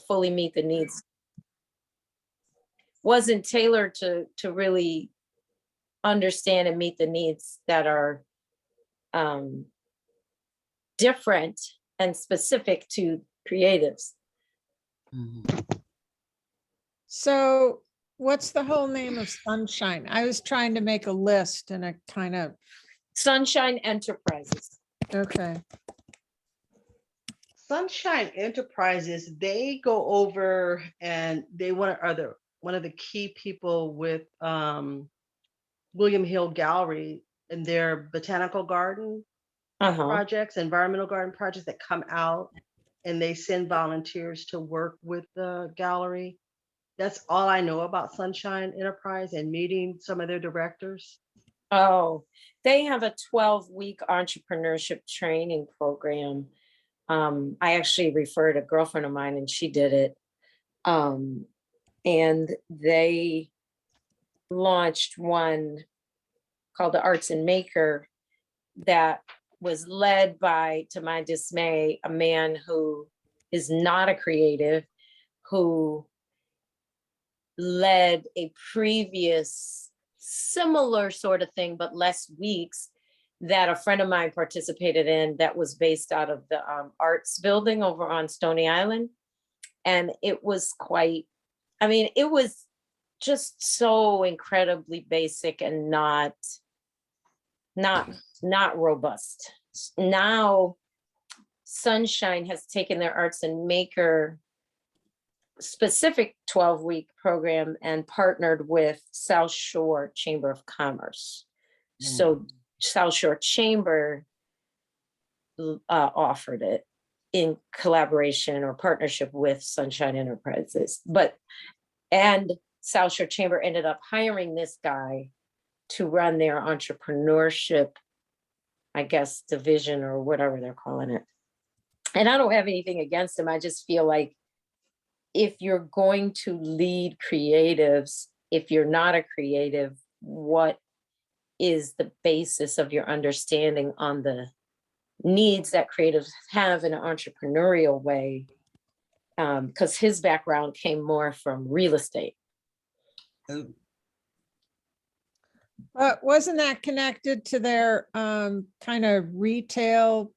fully meet the needs. Wasn't tailored to really understand and meet the needs that are different and specific to creatives. So what's the whole name of Sunshine? I was trying to make a list and I kind of. Sunshine Enterprises. Okay. Sunshine Enterprises, they go over and they are one of the key people with William Hill Gallery and their botanical garden projects, environmental garden projects that come out, and they send volunteers to work with the gallery. That's all I know about Sunshine Enterprise and meeting some of their directors. Oh, they have a 12-week entrepreneurship training program. I actually referred a girlfriend of mine and she did it. And they launched one called the Artisan Maker that was led by, to my dismay, a man who is not a creative, who led a previous similar sort of thing, but less weeks, that a friend of mine participated in, that was based out of the arts building over on Stony Island. And it was quite, I mean, it was just so incredibly basic and not robust. Now, Sunshine has taken their Artisan Maker specific 12-week program and partnered with South Shore Chamber of Commerce. So South Shore Chamber offered it in collaboration or partnership with Sunshine Enterprises. And South Shore Chamber ended up hiring this guy to run their entrepreneurship, I guess, division or whatever they're calling it. And I don't have anything against him. I just feel like if you're going to lead creatives, if you're not a creative, what is the basis of your understanding on the needs that creatives have in an entrepreneurial way? Because his background came more from real estate. But wasn't that connected to their kind of retail?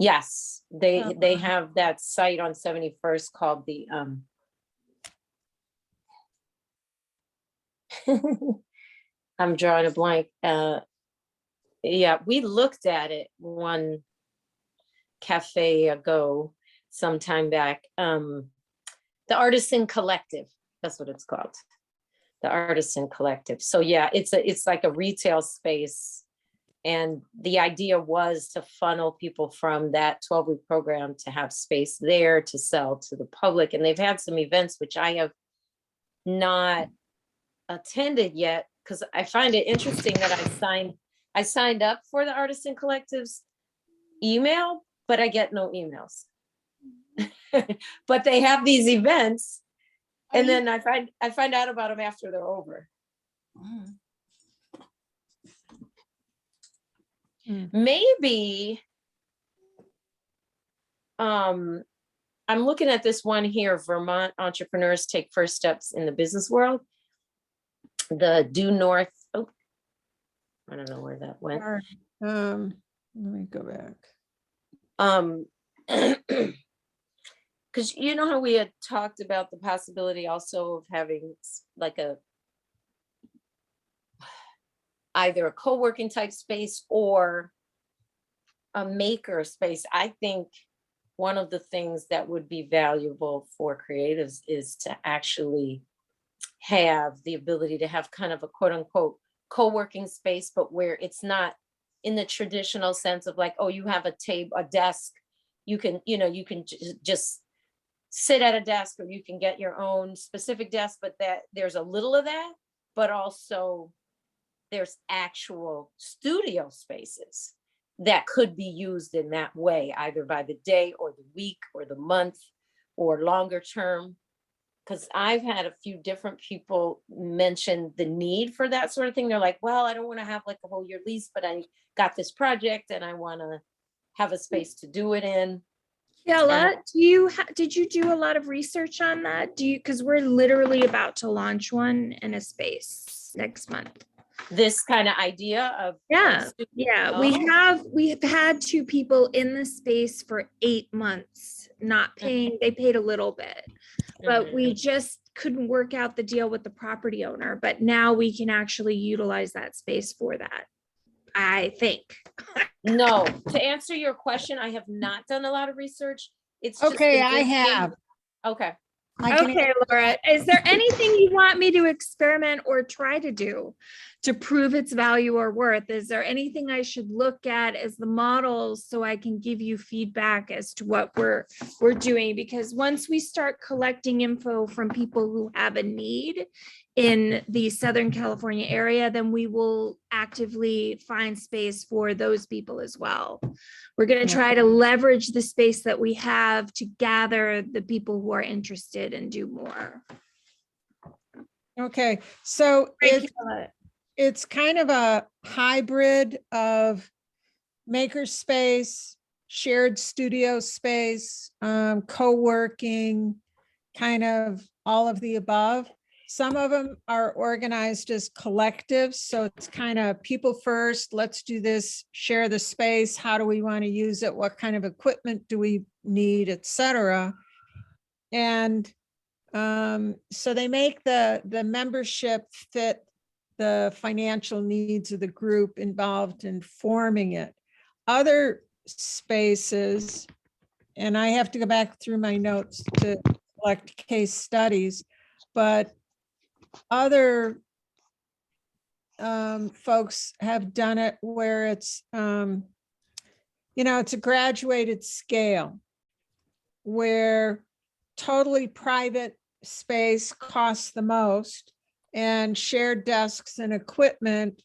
Yes, they have that site on 71st called the I'm drawing a blank. Yeah, we looked at it one cafe ago, some time back. The Artisan Collective, that's what it's called. The Artisan Collective. So yeah, it's like a retail space. And the idea was to funnel people from that 12-week program to have space there to sell to the public. And they've had some events, which I have not attended yet, because I find it interesting that I signed up for the Artisan Collective's email, but I get no emails. But they have these events, and then I find out about them after they're over. Maybe I'm looking at this one here, Vermont entrepreneurs take first steps in the business world. The Due North, oh, I don't know where that went. Let me go back. Because you know how we had talked about the possibility also of having like either a co-working type space or a maker space. I think one of the things that would be valuable for creatives is to actually have the ability to have kind of a quote unquote co-working space, but where it's not in the traditional sense of like, oh, you have a table, a desk, you can just sit at a desk, or you can get your own specific desk, but that there's a little of that, but also there's actual studio spaces that could be used in that way, either by the day or the week or the month or longer term. Because I've had a few different people mention the need for that sort of thing. They're like, well, I don't want to have like a whole year lease, but I got this project and I want to have a space to do it in. Kayla, did you do a lot of research on that? Because we're literally about to launch one in a space next month. This kind of idea of. Yeah, Oh. we've had two people in the space for 8 months, not paying, they paid a little bit, but we just couldn't work out the deal with the property owner, but now we can actually utilize that space for that, I think. No, to answer your question, I have not done a lot of research. It's just Okay, been I visiting- have. Okay. I can Okay, Laura, is there anything you want me to experiment or try to do to prove its value or worth? Is there anything I should look at as the models so I can give you feedback as to what we're doing? Because once we start collecting info from people who have a need in the Southern California area, then we will actively find space for those people as well. We're going to try to leverage the space that we have to gather the people who are interested and do more. Okay, so Right, it's Kayla? it's kind of a hybrid of makerspace, shared studio space, co-working, kind of all of the above. Some of them are organized as collectives, so it's kind of people first, let's do this, share the space, how do we want to use it, what kind of equipment do we need, etc. And so they make the membership fit the financial needs of the group involved in forming it. Other spaces, and I have to go back through my notes to collect case studies, but other folks have done it where it's, it's a graduated scale where totally private space costs the most and shared desks and equipment,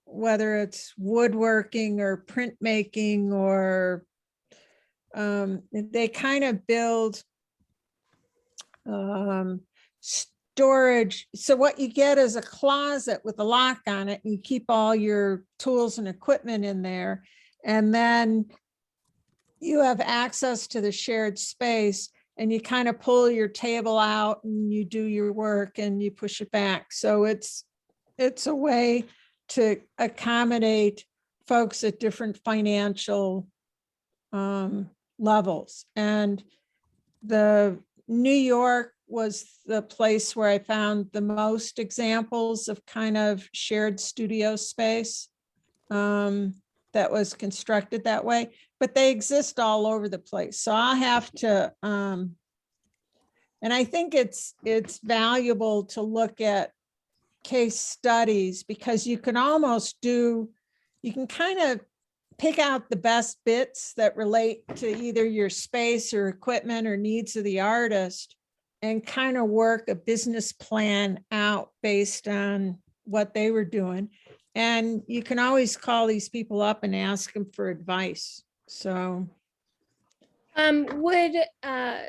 whether it's woodworking or printmaking or they kind of build storage. So what you get is a closet with a lock on it and you keep all your tools and equipment in there. And then you have access to the shared space and you kind of pull your table out and you do your work and you push it back. So it's a way to accommodate folks at different financial levels. And the New York was the place where I found the most examples of kind of shared studio space that was constructed that way, but they exist all over the place. So I'll have to, and I think it's valuable to look at case studies because you can kind of pick out the best bits that relate to either your space or equipment or needs of the artist and kind of work a business plan out based on what they were doing. And you can always call these people up and ask them for advice. So. Kayla,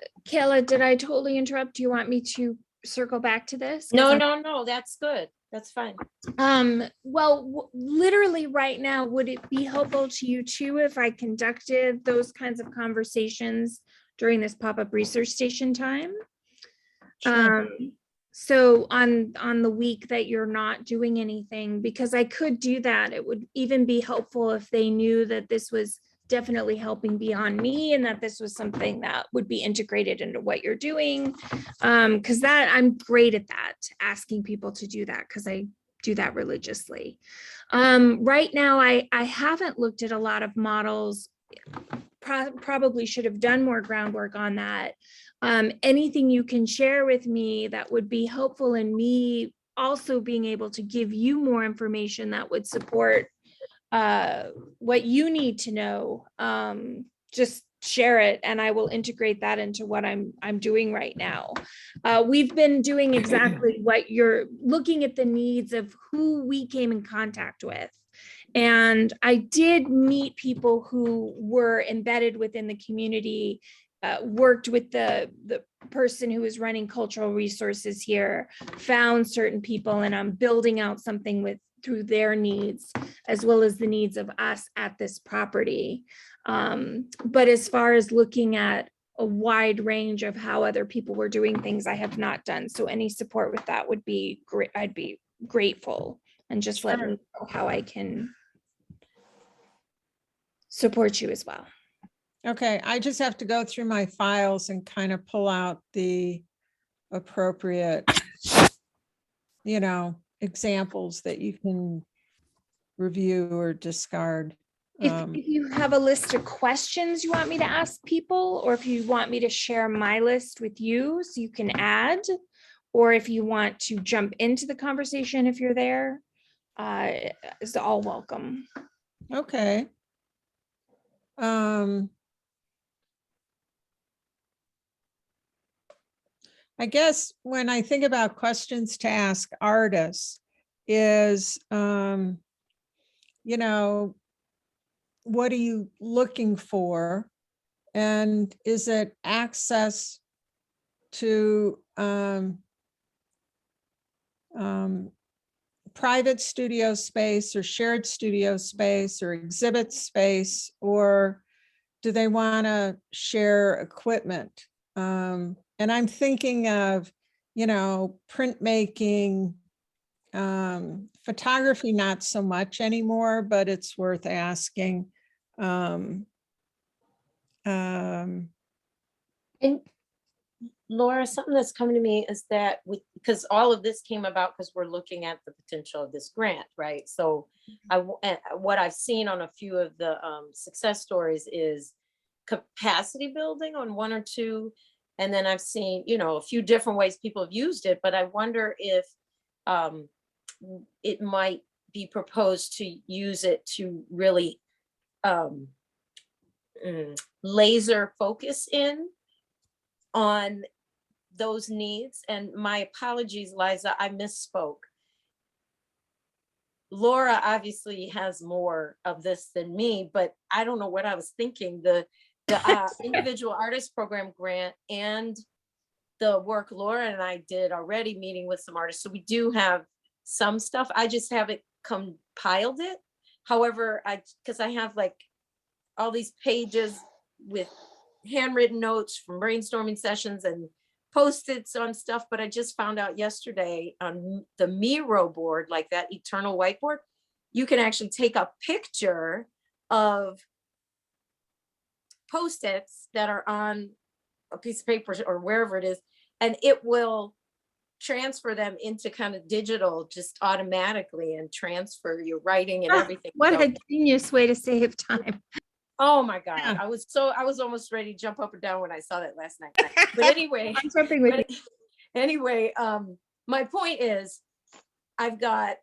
did I totally interrupt? Do you want me to circle back to this? No, that's good. That's fine. Well, literally right now, would it be helpful to you too if I conducted those kinds of conversations during this pop-up research station time? Sure. So on the week that you're not doing anything, because I could do that, it would even be helpful if they knew that this was definitely helping beyond me and that this was something that would be integrated into what you're doing. Because that I'm great at that, asking people to do that because I do that religiously. Right now, I haven't looked at a lot of models. Probably should have done more groundwork on that. Anything you can share with me that would be helpful in me also being able to give you more information that would support what you need to know, just share it and I will integrate that into what I'm doing right now. We've been doing exactly what you're looking at, the needs of who we came in contact with. And I did meet people who were embedded within the community, worked with the person who is running cultural resources here, found certain people, and I'm building out something with through their needs as well as the needs of us at this property. But as far as looking at a wide range of how other people were doing things, I have not done. So any support with that would be great. I'd be grateful, and just let me know how I can support you as well. Okay, I just have to go through my files and kind of pull out the appropriate, examples that you can review or discard. If you have a list of questions you want me to ask people, or if you want me to share my list with you so you can add, or if you want to jump into the conversation if you're there, it's all welcome. Okay. I guess when I think about questions to ask artists is, what are you looking for? And is it access to private studio space or shared studio space or exhibit space, or do they want to share equipment? And I'm thinking of, printmaking, photography, not so much anymore, but it's worth asking. And Laura, something that's coming to me is that because all of this came about because we're looking at the potential of this grant, right? So what I've seen on a few of the success stories is capacity building on one or two. And then I've seen, a few different ways people have used it, but I wonder if it might be proposed to use it to really laser focus in on those needs. And my apologies, Liza, I misspoke. Laura obviously has more of this than me, but I don't know what I was thinking. The individual artist program grant and the work Laura and I did already, meeting with some artists. So we do have some stuff. I just haven't compiled it. However, because I have like all these pages with handwritten notes from brainstorming sessions and Post-its on stuff, but I just found out yesterday on the Miro board, like that eternal whiteboard, you can actually take a picture of Post-its that are on a piece of paper or wherever it is, and it will transfer them into kind of digital just automatically and transfer your writing and everything. What So, a genius way to save time. oh my God. Yeah. I was almost ready to jump up and down when I saw that last night. But anyway, I'm jumping with you. anyway, my point is I've got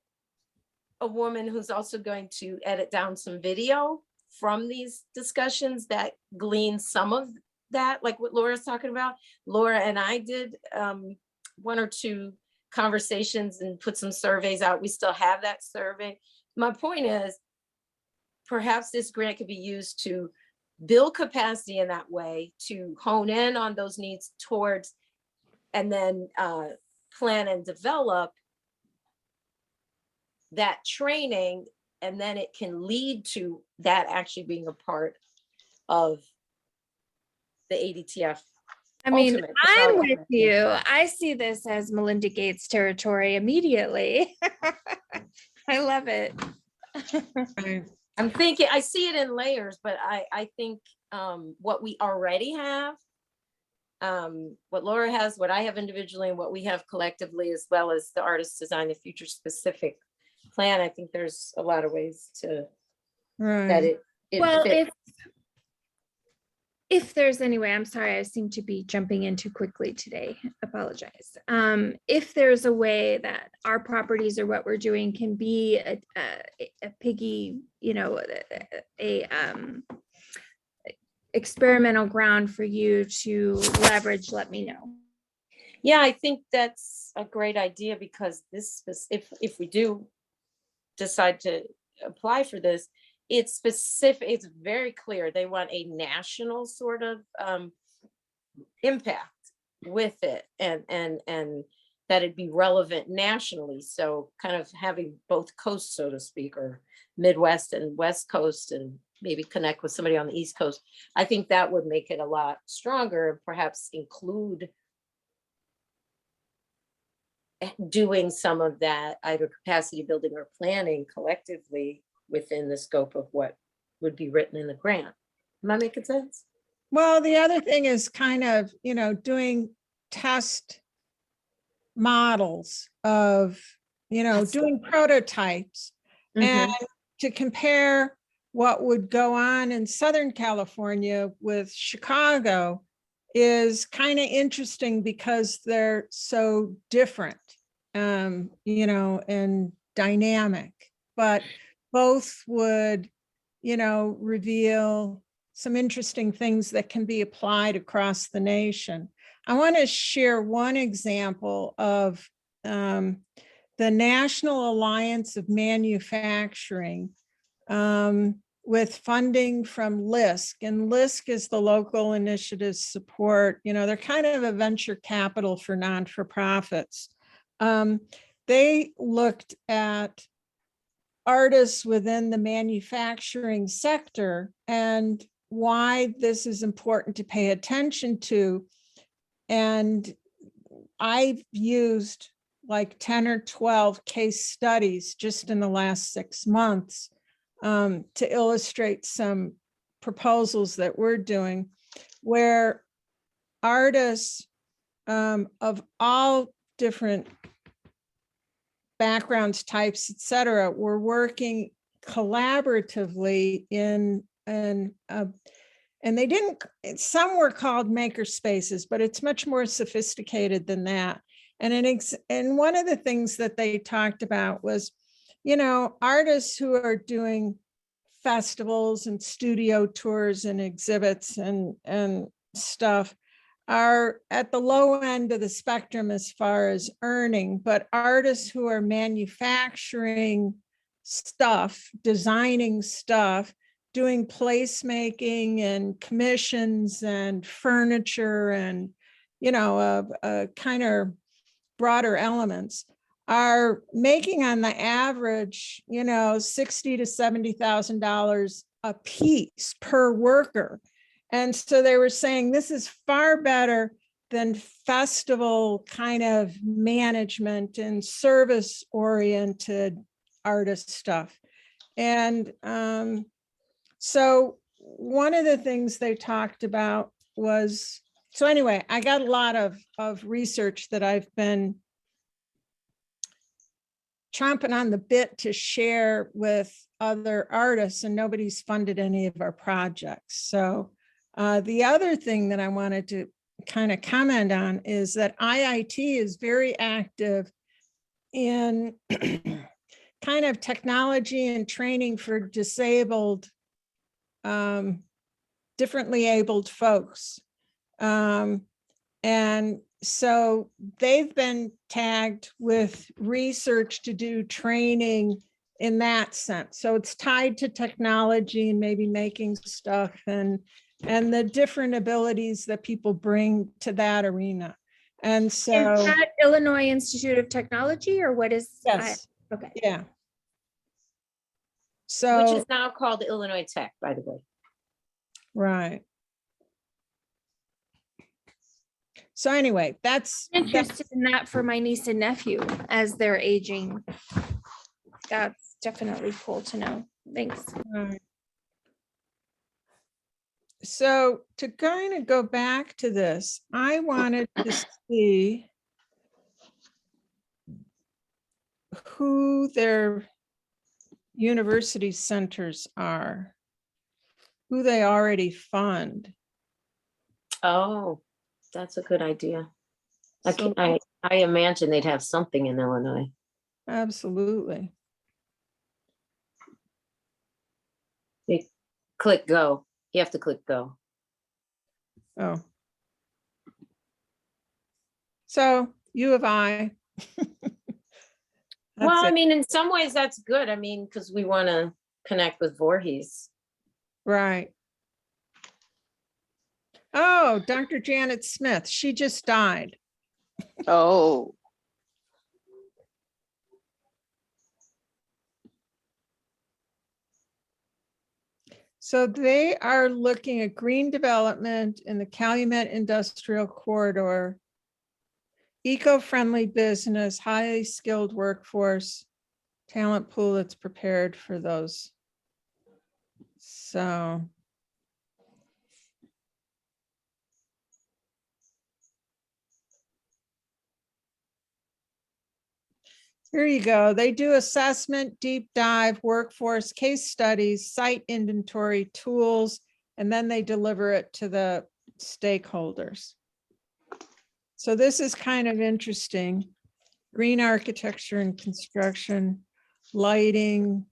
a woman who's also going to edit down some video from these discussions that glean some of that, like what Laura's talking about. Laura and I did one or two conversations and put some surveys out. We still have that survey. My point is, perhaps this grant could be used to build capacity in that way, to hone in on those needs towards, and then plan and develop that training. And then it can lead to that actually being a part of the ADTF. I mean, ultimate I'm development. with you. I see this as Melinda Gates territory immediately. I love it. Right. I'm thinking, I see it in layers, but I think what we already have, what Laura has, what I have individually, and what we have collectively, as well as the Artist Design the Future specific plan, I think there's a lot of ways to that Right. it Well, fits. if there's any way, I'm sorry, I seem to be jumping in too quickly today. Apologize. If there's a way that our properties or what we're doing can be a piggy, a experimental ground for you to leverage, let me know. Yeah, I think that's a great idea, because this is, if we do decide to apply for this, it's specific, it's very clear. They want a national sort of impact with it, and that it'd be relevant nationally. So kind of having both coasts, so to speak, or Midwest and West Coast, and maybe connect with somebody on the East Coast. I think that would make it a lot stronger, and perhaps include doing some of that, either capacity building or planning collectively within the scope of what would be written in the grant. Am I making sense? Well, the other thing is kind of, doing test models of, That's doing prototypes and to compare what would go on in Southern California with Chicago is kind of interesting because they're so different, and dynamic, but both would, reveal some interesting things that can be applied across the nation. I want to share one example of the National Alliance of Manufacturing with funding from LISC. And LISC is the local initiative support. They're kind of a venture capital for non-for-profits. They looked at artists within the manufacturing sector and why this is important to pay attention to. And I've used like 10 or 12 case studies just in the last 6 months to illustrate some proposals that we're doing, where artists of all different backgrounds, types, etc., were working collaboratively and they didn't, some were called maker spaces, but it's much more sophisticated than that. And one of the things that they talked about was, artists who are doing festivals and studio tours and exhibits and stuff are at the low end of the spectrum as far as earning, but artists who are manufacturing stuff, designing stuff, doing placemaking and commissions and furniture and, kind of broader elements, are making on the average, $60,000 to $70,000 a piece per worker. And so they were saying this is far better than festival kind of management and service oriented artist stuff. And so one of the things they talked about was, so anyway, I got a lot of research that I've been chomping on the bit to share with other artists, and nobody's funded any of our projects. So the other thing that I wanted to kind of comment on is that IIT is very active in kind of technology and training for disabled, differently abled folks. And so they've been tagged with research to do training in that sense. So it's tied to technology and maybe making stuff and the different abilities that people bring to that arena. And so Is that Illinois Institute of Technology, or what is? yes, Okay. yeah. Which So is now called Illinois Tech, by the way. right. So anyway, that's Interested in that for my niece and nephew as they're aging. That's definitely cool to know. Thanks. right. So to kind of go back to this, I wanted to see who their university centers are, who they already fund. Oh, that's a good idea. So- I imagine they'd have something in Illinois. Absolutely. Click go. You have to click go. Oh. So U of I. Well, That's I it. mean, in some ways that's good. I mean, because we want to connect with Voorhees. Right. Oh, Dr. Janet Smith, she just died. Oh, So they are looking at green development in the Calumet Industrial Corridor, eco-friendly business, highly skilled workforce, talent pool that's prepared for those. So here you go. They do assessment, deep dive, workforce, case studies, site inventory, tools, and then they deliver it to the stakeholders. So this is kind of interesting. Green architecture and construction, lighting.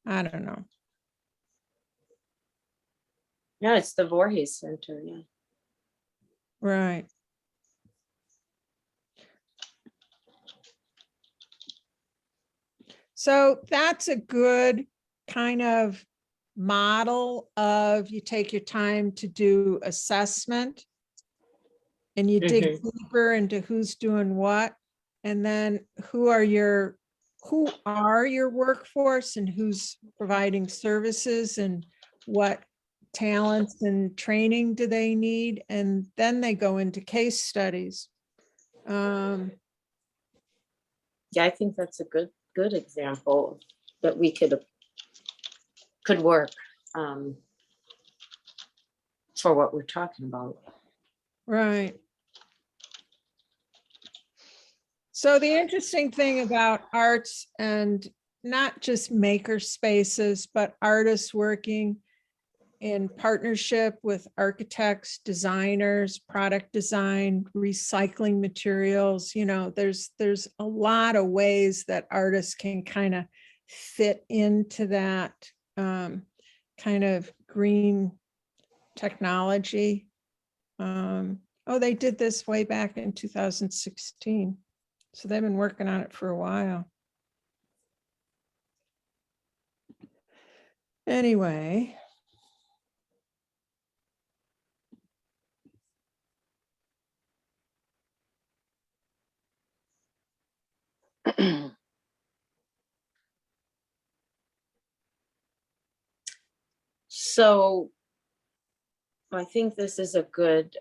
I don't know. Yeah, it's the Voorhees Center, yeah. Right. So that's a good kind of model of you take your time to do assessment and you dig deeper into who's doing what, and then who are your workforce and who's providing services and what talents and training do they need, and then they go into case studies. Yeah, I think that's a good example that we could work for what we're talking about. Right. So the interesting thing about arts, and not just maker spaces, but artists working in partnership with architects, designers, product design, recycling materials, you know, there's a lot of ways that artists can kind of fit into that kind of green technology. Oh, they did this way back in 2016. So they've been working on it for a while. Anyway. So I think this is a good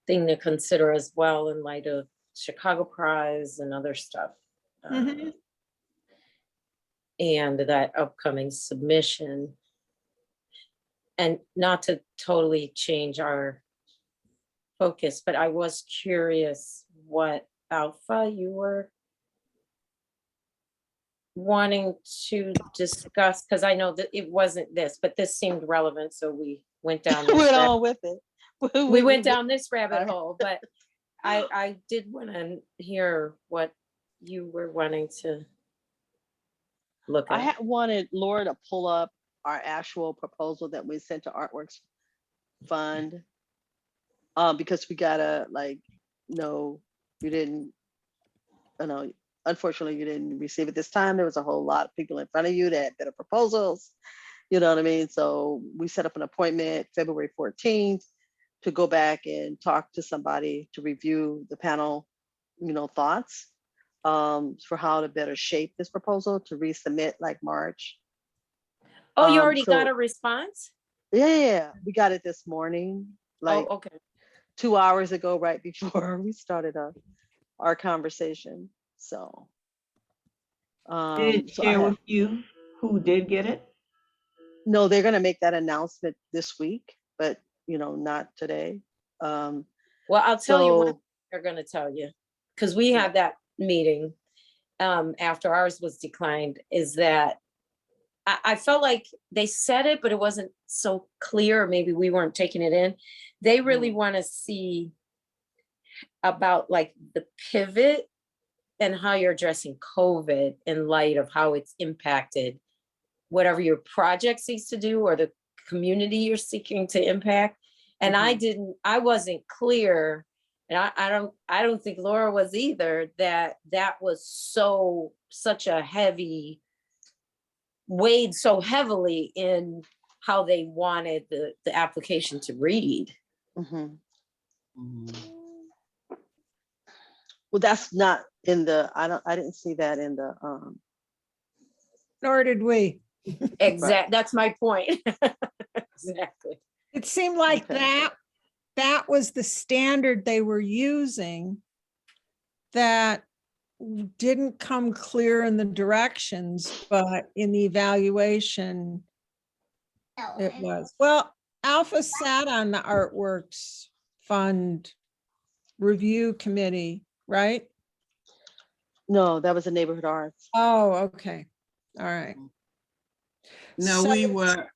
thing to consider as well in light of Chicago Prize and other stuff. And that upcoming submission. And not to totally change our focus, but I was curious what alpha you were wanting to discuss, because I know that it wasn't this, but this seemed relevant, so we went down this Went on with it. we went down this rabbit hole, but I did want to hear what you were wanting to look I at. wanted Laura to pull up our actual proposal that we sent to Artworks Fund, because we gotta unfortunately you didn't receive it this time. There was a whole lot of people in front of you that had better proposals, you know what I mean? So we set up an appointment February 14th to go back and talk to somebody to review the panel, thoughts for how to better shape this proposal to resubmit like March. Oh, you already got a response? Yeah, we got it this morning, like oh, okay. 2 hours ago, right before we started our conversation. So, Did it share with you who did get it? No, they're going to make that announcement this week, but not today. Well, I'll tell you what they're going to tell you, because we had that meeting after ours was declined, is that I felt like they said it, but it wasn't so clear. Maybe we weren't taking it in. They really want to see about like the pivot and how you're addressing COVID in light of how it's impacted whatever your project seeks to do or the community you're seeking to impact. And I wasn't clear, and I don't think Laura was either, that was such a heavy, weighed so heavily in how they wanted the application to read. Well, that's not in the, I didn't see that in the nor did we. That's my point. Exactly. It seemed like Okay. that was the standard they were using that didn't come clear in the directions, but in the evaluation, it was. Well, Alpha sat on the Artworks Fund Review Committee, right? No, that was a neighborhood arts. Oh, okay. All right. No, So-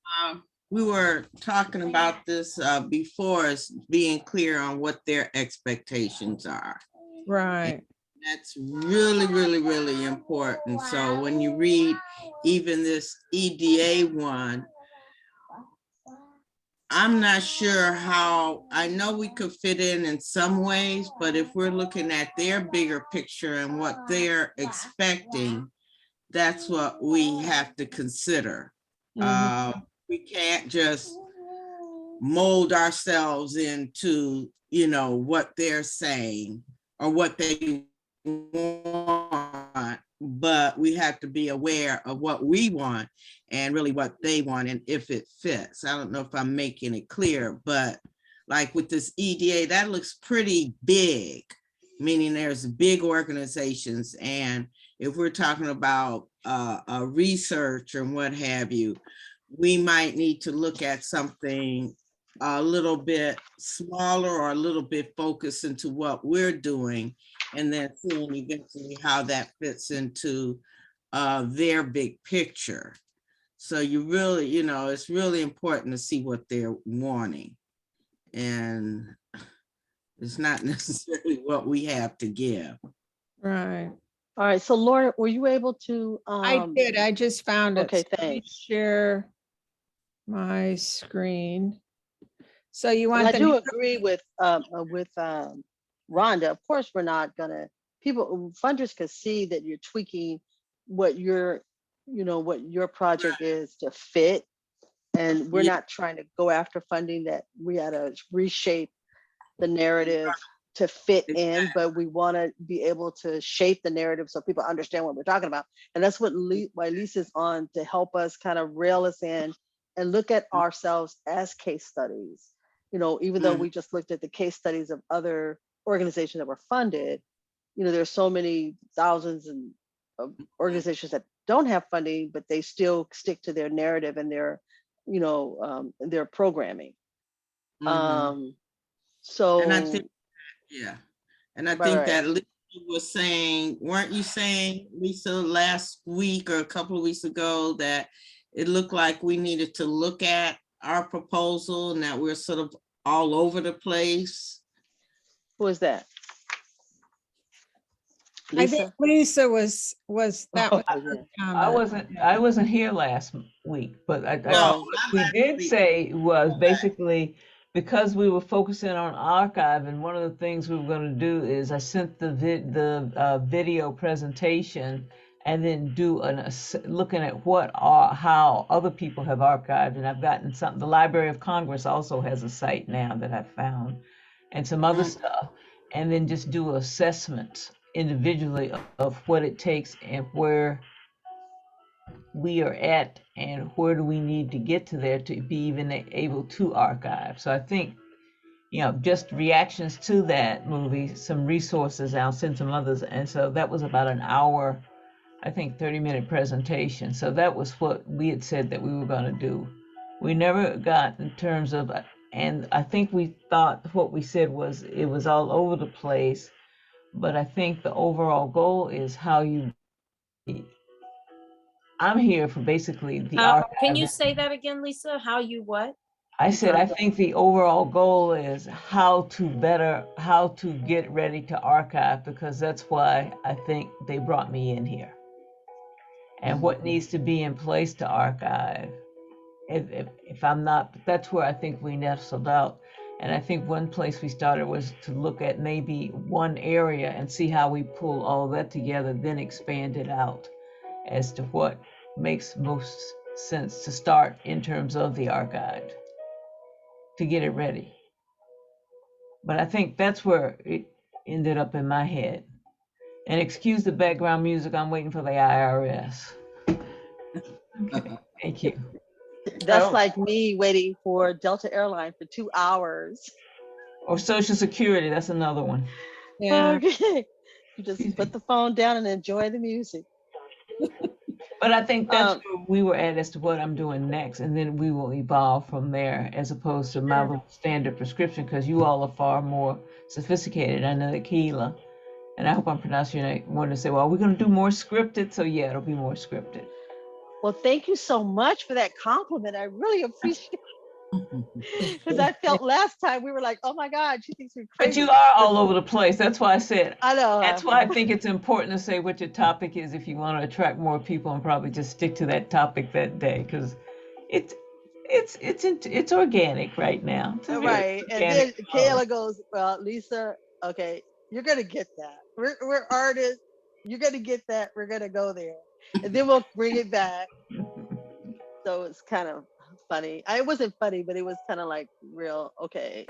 we were talking about this before, is being clear on what their expectations are. Right. That's really, really, really important. So when you read even this EDA one, I'm not sure how, I know we could fit in some ways, but if we're looking at their bigger picture and what they're expecting, that's what we have to consider. Mhm. We can't just mold ourselves into, you know, what they're saying or what they want, but we have to be aware of what we want and really what they want and if it fits. I don't know if I'm making it clear, but like with this EDA, that looks pretty big, meaning there's big organizations. And if we're talking about research and what have you, we might need to look at something a little bit smaller or a little bit focused into what we're doing, and then seeing eventually how that fits into their big picture. So you really, you know, it's really important to see what they're wanting. And it's not necessarily what we have to give. Right. All right, so Laura, were you able to? I did. I just found it. Okay, So let me thanks. share my screen. So you And want I the do agree with Rhonda. Of course, we're not gonna, funders can see that you're tweaking what your, what your project is to fit. And we're Yeah. not trying to go after funding that we had to reshape the narrative to fit in, but we want to be able to shape the narrative so people understand what we're talking about. And that's what why Lisa's on, to help us kind of rail us in and look at ourselves as case studies. Even though we just looked at the case studies of other organizations that were funded, there's so many thousands of organizations that don't have funding, but they still stick to their narrative and their programming. So, And I think, yeah. And I think right. that Lisa was saying, weren't you saying, Lisa, last week or a couple of weeks ago, that it looked like we needed to look at our proposal and that we're sort of all over the place? Who is that? I think Lisa was that was Oh, her I comment. wasn't here last week, but No, what we did say was basically, because we were focusing on archive, and one of the things we were going to do is I sent the video presentation and then do looking at how other people have archived, and I've gotten something. The Library of Congress also has a site now that I've found, and some other stuff, and then just do assessments individually of what it takes and where we are at and where do we need to get to there to be even able to archive. So I think, just reactions to that movie, some resources, I'll send some others. And so that was about an hour, I think 30-minute presentation. So that was what we had said that we were going to do. We never got in terms of, and I think we thought what we said was it was all over the place. But I think the overall goal is how I'm here for basically the archive. Can you say that again, Lisa? How you what? I said, I think the overall goal is how to get ready to archive, because that's why I think they brought me in here. And what needs to be in place to archive. If I'm not, that's where I think we nestled out. And I think one place we started was to look at maybe one area and see how we pull all that together, then expand it out as to what makes most sense to start in terms of the archive to get it ready. But I think that's where it ended up in my head. And excuse the background music, I'm waiting for the IRS. Okay, thank you. That's Oh. like me waiting for Delta Airline for 2 hours. Or Social Security, that's another one. Yeah. Okay. You just Excuse put me. the phone down and enjoy the music. But I think that's Um, where we were at as to what I'm doing next, and then we will evolve from there as opposed to my Sure. little standard prescription, because you all are far more sophisticated. I know that Keela, and I hope I'm pronouncing your name, wanted to say, well, we're going to do more scripted. So yeah, it'll be more scripted. well, thank you so much for that compliment. I really appreciate it because I felt last time we were like, oh my God, she thinks we're But you crazy. are But all over the place. That's why I said, I know. that's why I think it's important to say what your topic is if you want to attract more people, and probably just stick to that topic that day, because it's it's organic right now. It's a very Right. And then organic flow. Kayla goes, well, Lisa, okay, you're going to get that. We're artists. You're going to get that. We're going to go there. And then we'll bring it back. So it's kind of funny. It wasn't funny, but it was kind of like real, okay,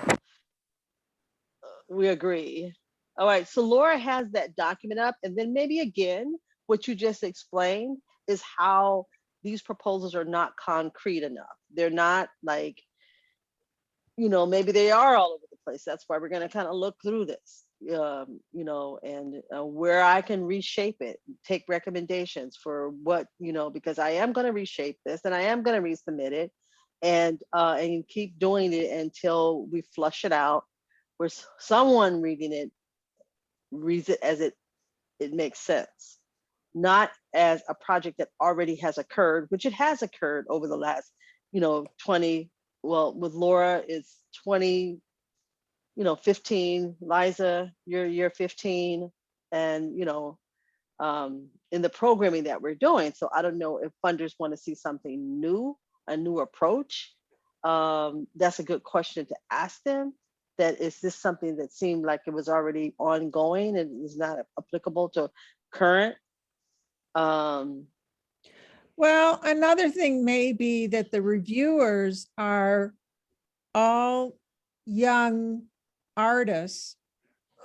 we agree. All right. So Laura has that document up. And then maybe again, what you just explained is how these proposals are not concrete enough. They're not like, maybe they are all over the place. That's why we're going to kind of look through this, and where I can reshape it, take recommendations for what, because I am going to reshape this and I am going to resubmit it, and keep doing it until we flush it out, where someone reading it reads it as it makes sense, not as a project that already has occurred, which it has occurred over the last, 20, well, with Laura it's 20, 15, Liza, you're 15, and, in the programming that we're doing. So I don't know if funders want to see something new, a new approach. That's a good question to ask them. That is this something that seemed like it was already ongoing and is not applicable to current? Well, another thing may be that the reviewers are all young artists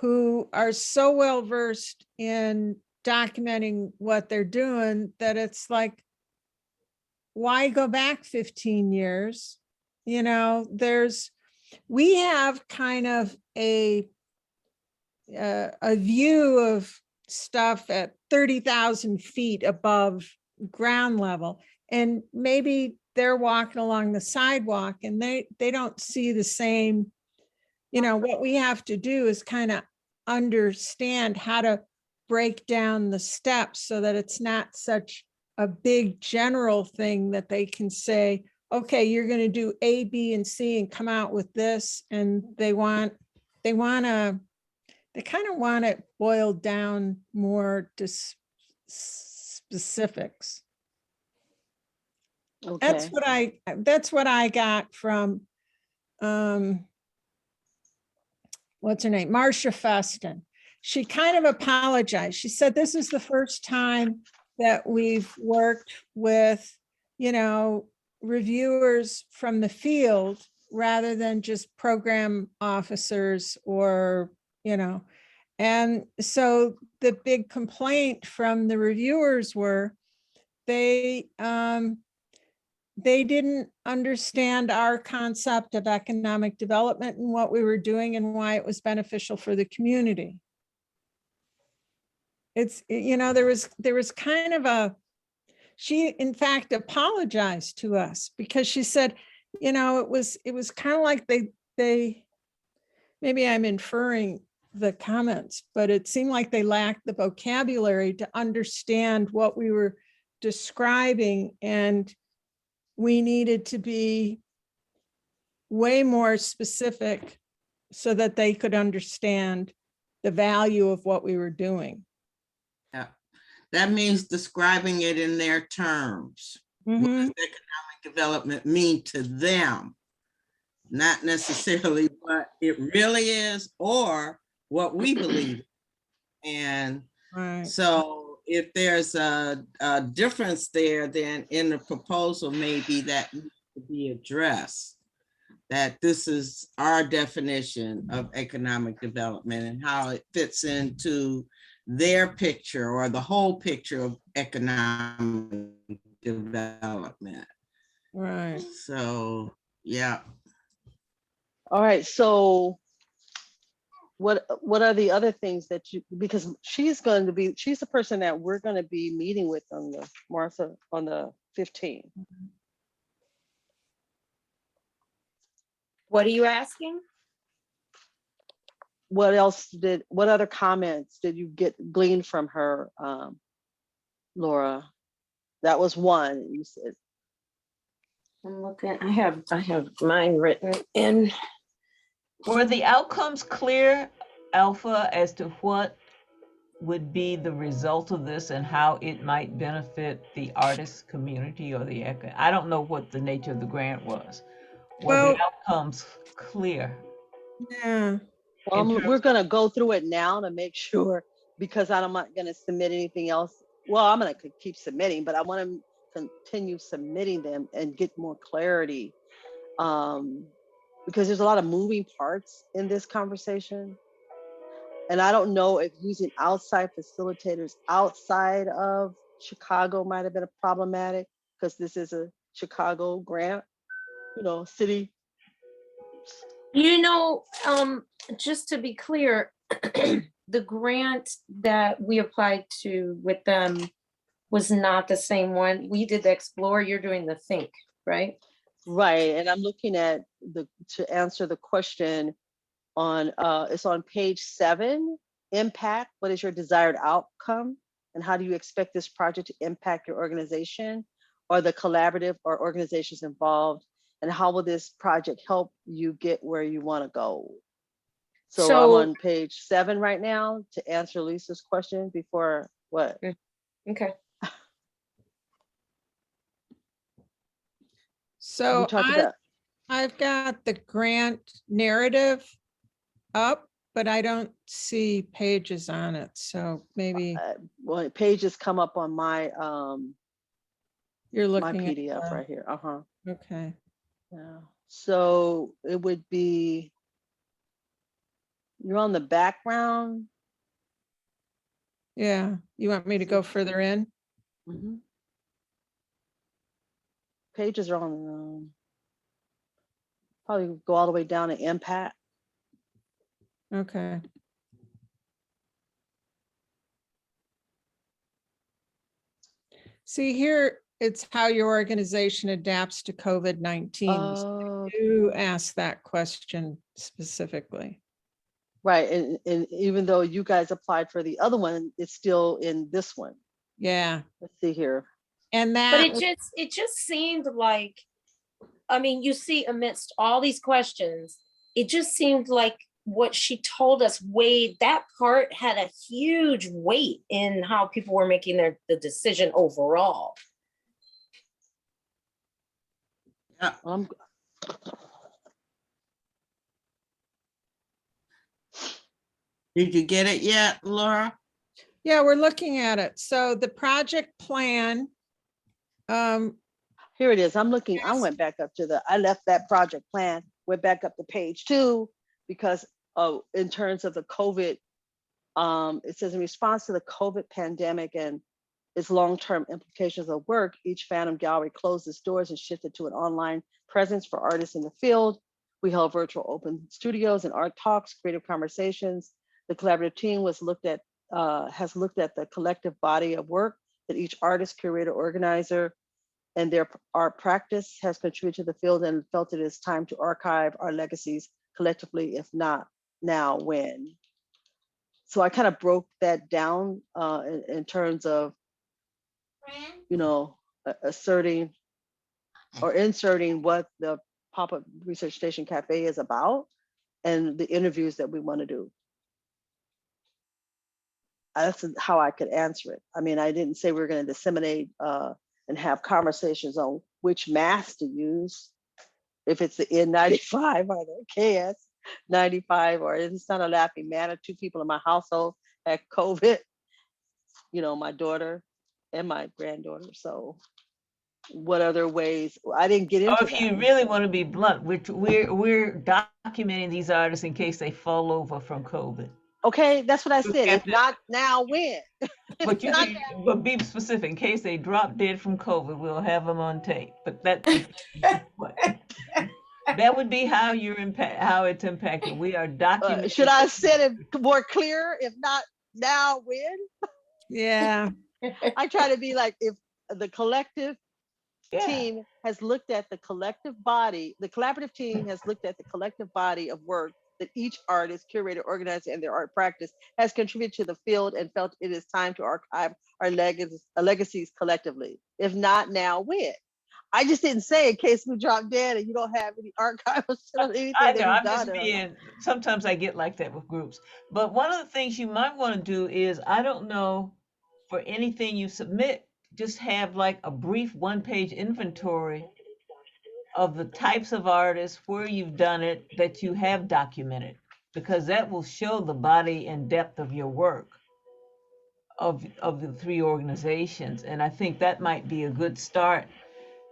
who are so well versed in documenting what they're doing that it's like, why go back 15 years? We have kind of a view of stuff at 30,000 feet above ground level, and maybe they're walking along the sidewalk and they don't see the same. What we have to do is kind of understand how to break down the steps so that it's not such a big general thing that they can say, okay, you're going to do A, B, and C and come out with this. And they kind of want it boiled down more to specifics. Okay. That's what I got from, what's her name? Marcia Feston. She kind of apologized. She said, this is the first time that we've worked with, reviewers from the field rather than just program officers or, and so the big complaint from the reviewers were they didn't understand our concept of economic development and what we were doing and why it was beneficial for the community. There was kind of she in fact apologized to us because she said, it was kind of like they maybe I'm inferring the comments, but it seemed like they lacked the vocabulary to understand what we were describing, and we needed to be way more specific so that they could understand the value of what we were doing. Yeah, that means describing it in their terms. What does economic development mean to them? Not necessarily what it really is or what we believe. And Right. so if there's a difference there, then in the proposal, maybe that needs to be addressed, that this is our definition of economic development and how it fits into their picture or the whole picture of economic development. Right. So, yeah. All right, so what are the other things that you, because she's the person that we're going to be meeting with on the Martha on the 15th. What are you asking? What other comments did you glean from her, Laura? That was one you said. I'm looking, I have mine written in. Were the outcomes clear, Alpha, as to what would be the result of this and how it might benefit the artist community or the I don't know what the nature of the grant was. Were Well, the outcomes clear? yeah. Well, In terms we're going to go through it now to make sure, because I'm not going to submit anything else. Well, I'm going to keep submitting, but I want to continue submitting them and get more clarity, because there's a lot of moving parts in this conversation. And I don't know if using outside facilitators outside of Chicago might have been problematic, because this is a Chicago grant, city. Just to be clear, the grant that we applied to with them was not the same one. We did the Explore, you're doing the Think, right? Right, and I'm looking at to answer the question on, it's on page 7, impact, what is your desired outcome? And how do you expect this project to impact your organization or the collaborative or organizations involved? And how will this project help you get where you want to go? So I'm on page 7 right now to answer Lisa's question before what? Okay. So talked about. I've got the grant narrative up, but I don't see pages on it. So maybe Well, pages come up on my you're my looking at PDF right here. Okay. Yeah. So it would be, you're on the background. Yeah. You want me to go further in? Mhm. Pages are on, probably go all the way down to impact. Okay. See here, it's how your organization adapts to COVID-19. Oh, You asked that question specifically. right. And even though you guys applied for the other one, it's still in this one. Yeah. Let's see here. And But that it just seemed like, I mean, you see, amidst all these questions, it just seemed like what she told us weighed, that part had a huge weight in how people were making the decision overall. Yeah. Did you get it yet, Laura? yeah, we're looking at it. So the project plan, Here it is. I'm looking, I went back up to I left that project plan, went back up to page 2, because in terms of the COVID, it says in response to the COVID pandemic and its long-term implications of work, each Phantom Gallery closed its doors and shifted to an online presence for artists in the field. We held virtual open studios and art talks, creative conversations. The collaborative team has looked at the collective body of work that each artist, curator, organizer, and their art practice has contributed to the field, and felt it is time to archive our legacies collectively, if not now, when. So I kind of broke that down in terms of, asserting or inserting what the Pop-Up Research Station Cafe is about and the interviews that we want to do. That's how I could answer it. I mean, I didn't say we were going to disseminate and have conversations on which mask to use, if it's the N95 or the KS95, or it's not a laughing matter. 2 people in my household had COVID, my daughter and my granddaughter. So what other ways? I didn't get into Or if you really want to be blunt, we're documenting these artists in case they fall over from COVID. Okay, that's what I We said. have If to- not now, when? But you Not can, but be specific, in case they drop dead from COVID, we'll have them on tape. But that, that would be how how it's impacted. We are documenting. Should I say it more clear? If not now, when? Yeah, I try to be like, if the collective Yeah. team has looked at the collective body, the collaborative team has looked at the collective body of work that each artist, curator, organizer, and their art practice has contributed to the field and felt it is time to archive our legacies collectively. If not now, when? I just didn't say in case we drop dead and you don't have any archives or anything I that know, we've I'm just done. being, sometimes I get like that with groups. But one of the things you might want to do is, I don't know, for anything you submit, just have like a brief one-page inventory of the types of artists, where you've done it, that you have documented, because that will show the body and depth of your work of the three organizations. And I think that might be a good start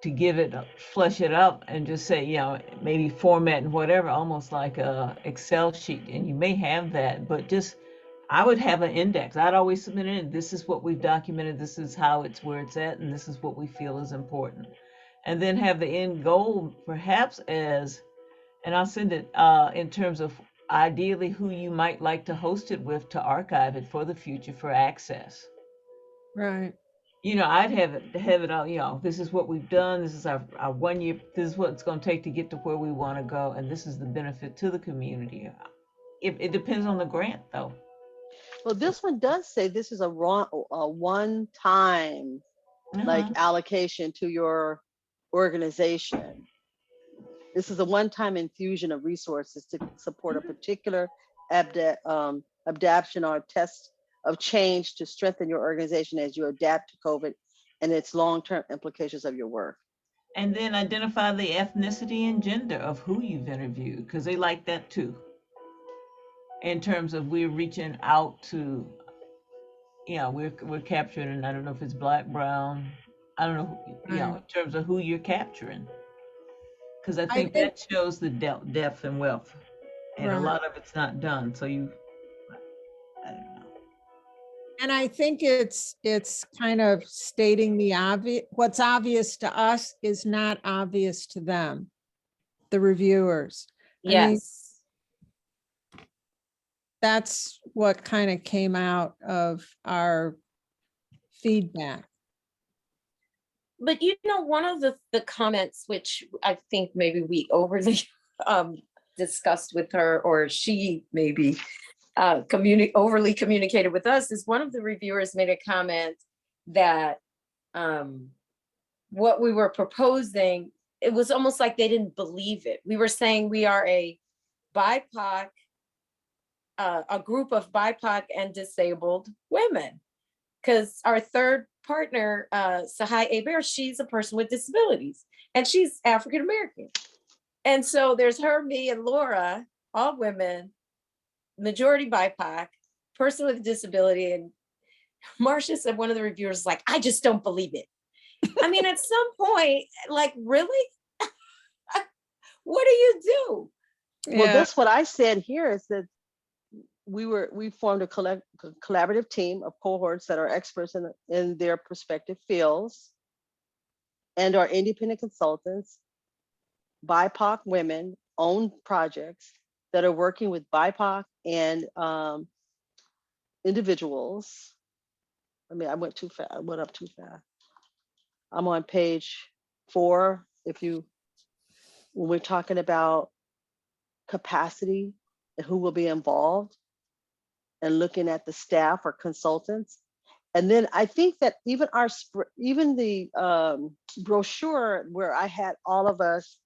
to give it, flesh it up, and just say, you know, maybe format and whatever, almost like a Excel sheet. And you may have that, but just, I would have an index. I'd always submit it in. This is what we've documented. This is how it's, where it's at, and this is what we feel is important. And then have the end goal perhaps as, and I'll send it in terms of ideally who you might like to host it with, to archive it for the future for access. right. You know, I'd have it all, you know, this is what we've done, this is our 1 year, this is what it's going to take to get to where we want to go, and this is the benefit to the community. It depends on the grant, though. Well, this one does say this is a one-time like allocation to your organization. This is a one-time infusion of resources to support a particular adaptation or test of change to strengthen your organization as you adapt to COVID and its long-term implications of your work. And then identify the ethnicity and gender of who you've interviewed, because they like that too. In terms of, we're reaching out to, you know, we're capturing, and I don't know if it's black, brown, I don't know, you know, in terms of who you're capturing. Because I think that shows the depth and wealth, and a lot of it's not done. So you, I don't know. And I think it's kind of stating the obvious. What's obvious to us is not obvious to them, the reviewers. I mean, Yes. that's what kind of came out of our feedback. But you know, one of the comments, which I think maybe we overly discussed with her, or she maybe overly communicated with us, is one of the reviewers made a comment that what we were proposing, it was almost like they didn't believe it. We were saying we are a BIPOC, a group of BIPOC and disabled women, because our third partner, Sahai Abear, she's a person with disabilities, and she's African American. And so there's her, me, and Laura, all women, majority BIPOC, person with a disability. And Marcia said, one of the reviewers, like, I just don't believe it. I mean, at some point, like, really? What do you do? Well, that's what I said here, is that we formed a collaborative team of cohorts that are experts in their respective fields and are independent consultants, BIPOC women own projects that are working with BIPOC and individuals. I mean, I went too fast. I went up too fast. I'm on page 4. When we're talking about capacity and who will be involved, and looking at the staff or consultants. And then I think that even the brochure where I had all of us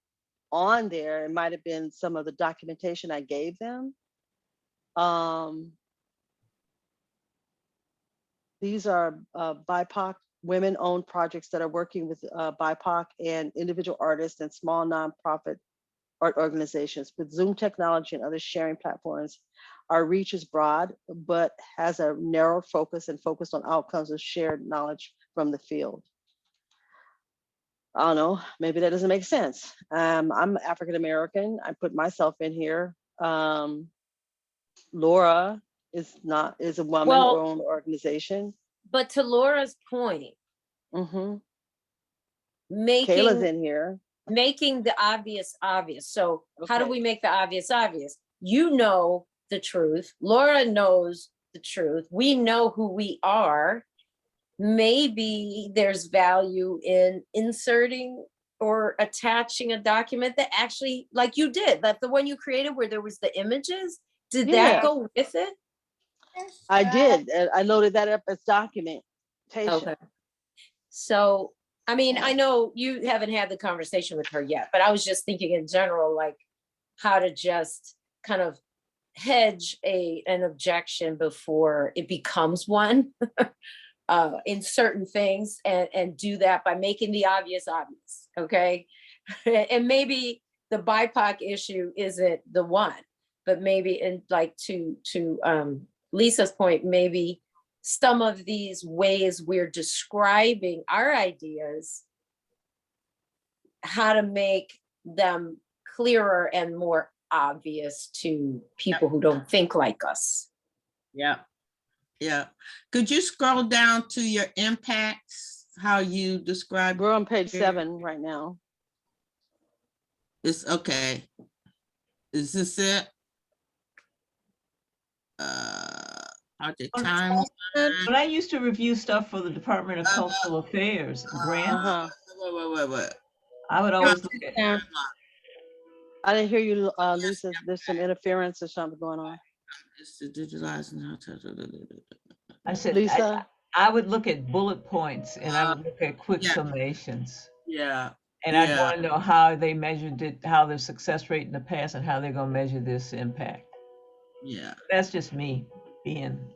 on there, it might have been some of the documentation I gave them. These are BIPOC women-owned projects that are working with BIPOC and individual artists and small nonprofit art organizations. With Zoom technology and other sharing platforms, our reach is broad, but has a narrow focus and focused on outcomes of shared knowledge from the field. I don't know, maybe that doesn't make sense. I'm African American. I put myself in here. Laura is a woman Well- owned organization. But to Laura's point, Mm-hmm. Kayla's making in here. the obvious obvious. So how do Okay. we make the obvious obvious? You know the truth. Laura knows the truth. We know who we are. Maybe there's value in inserting or attaching a document that actually, like you did, like the one you created where there was the images. Did Yeah. that go with it? I did. And I loaded that up as documentation. Okay. So, I mean, I know you haven't had the conversation with her yet, but I was just thinking in general, like how to just kind of hedge an objection before it becomes one in certain things, and do that by making the obvious obvious. Okay. And maybe the BIPOC issue isn't the one, but maybe in like to Lisa's point, maybe some of these ways we're describing our ideas, how to make them clearer and more obvious to people who don't think like us. Yeah. Yeah. Could you scroll down to your impacts, how you describe? We're on page 7 right now. It's okay. Is this it? Project time. When I used to review stuff for the Department of Cultural Affairs grant, Uh-huh. Wait. I would always look at, Yeah. I didn't hear you, Lisa. There's some interference or something going on. It's to digitalize and I said, Lisa? I would look at bullet points and I would look at quick Yeah. summations. yeah. And I'd Yeah. want to know how they measured it, how their success rate in the past, and how they're going to measure this impact. Yeah. That's just me being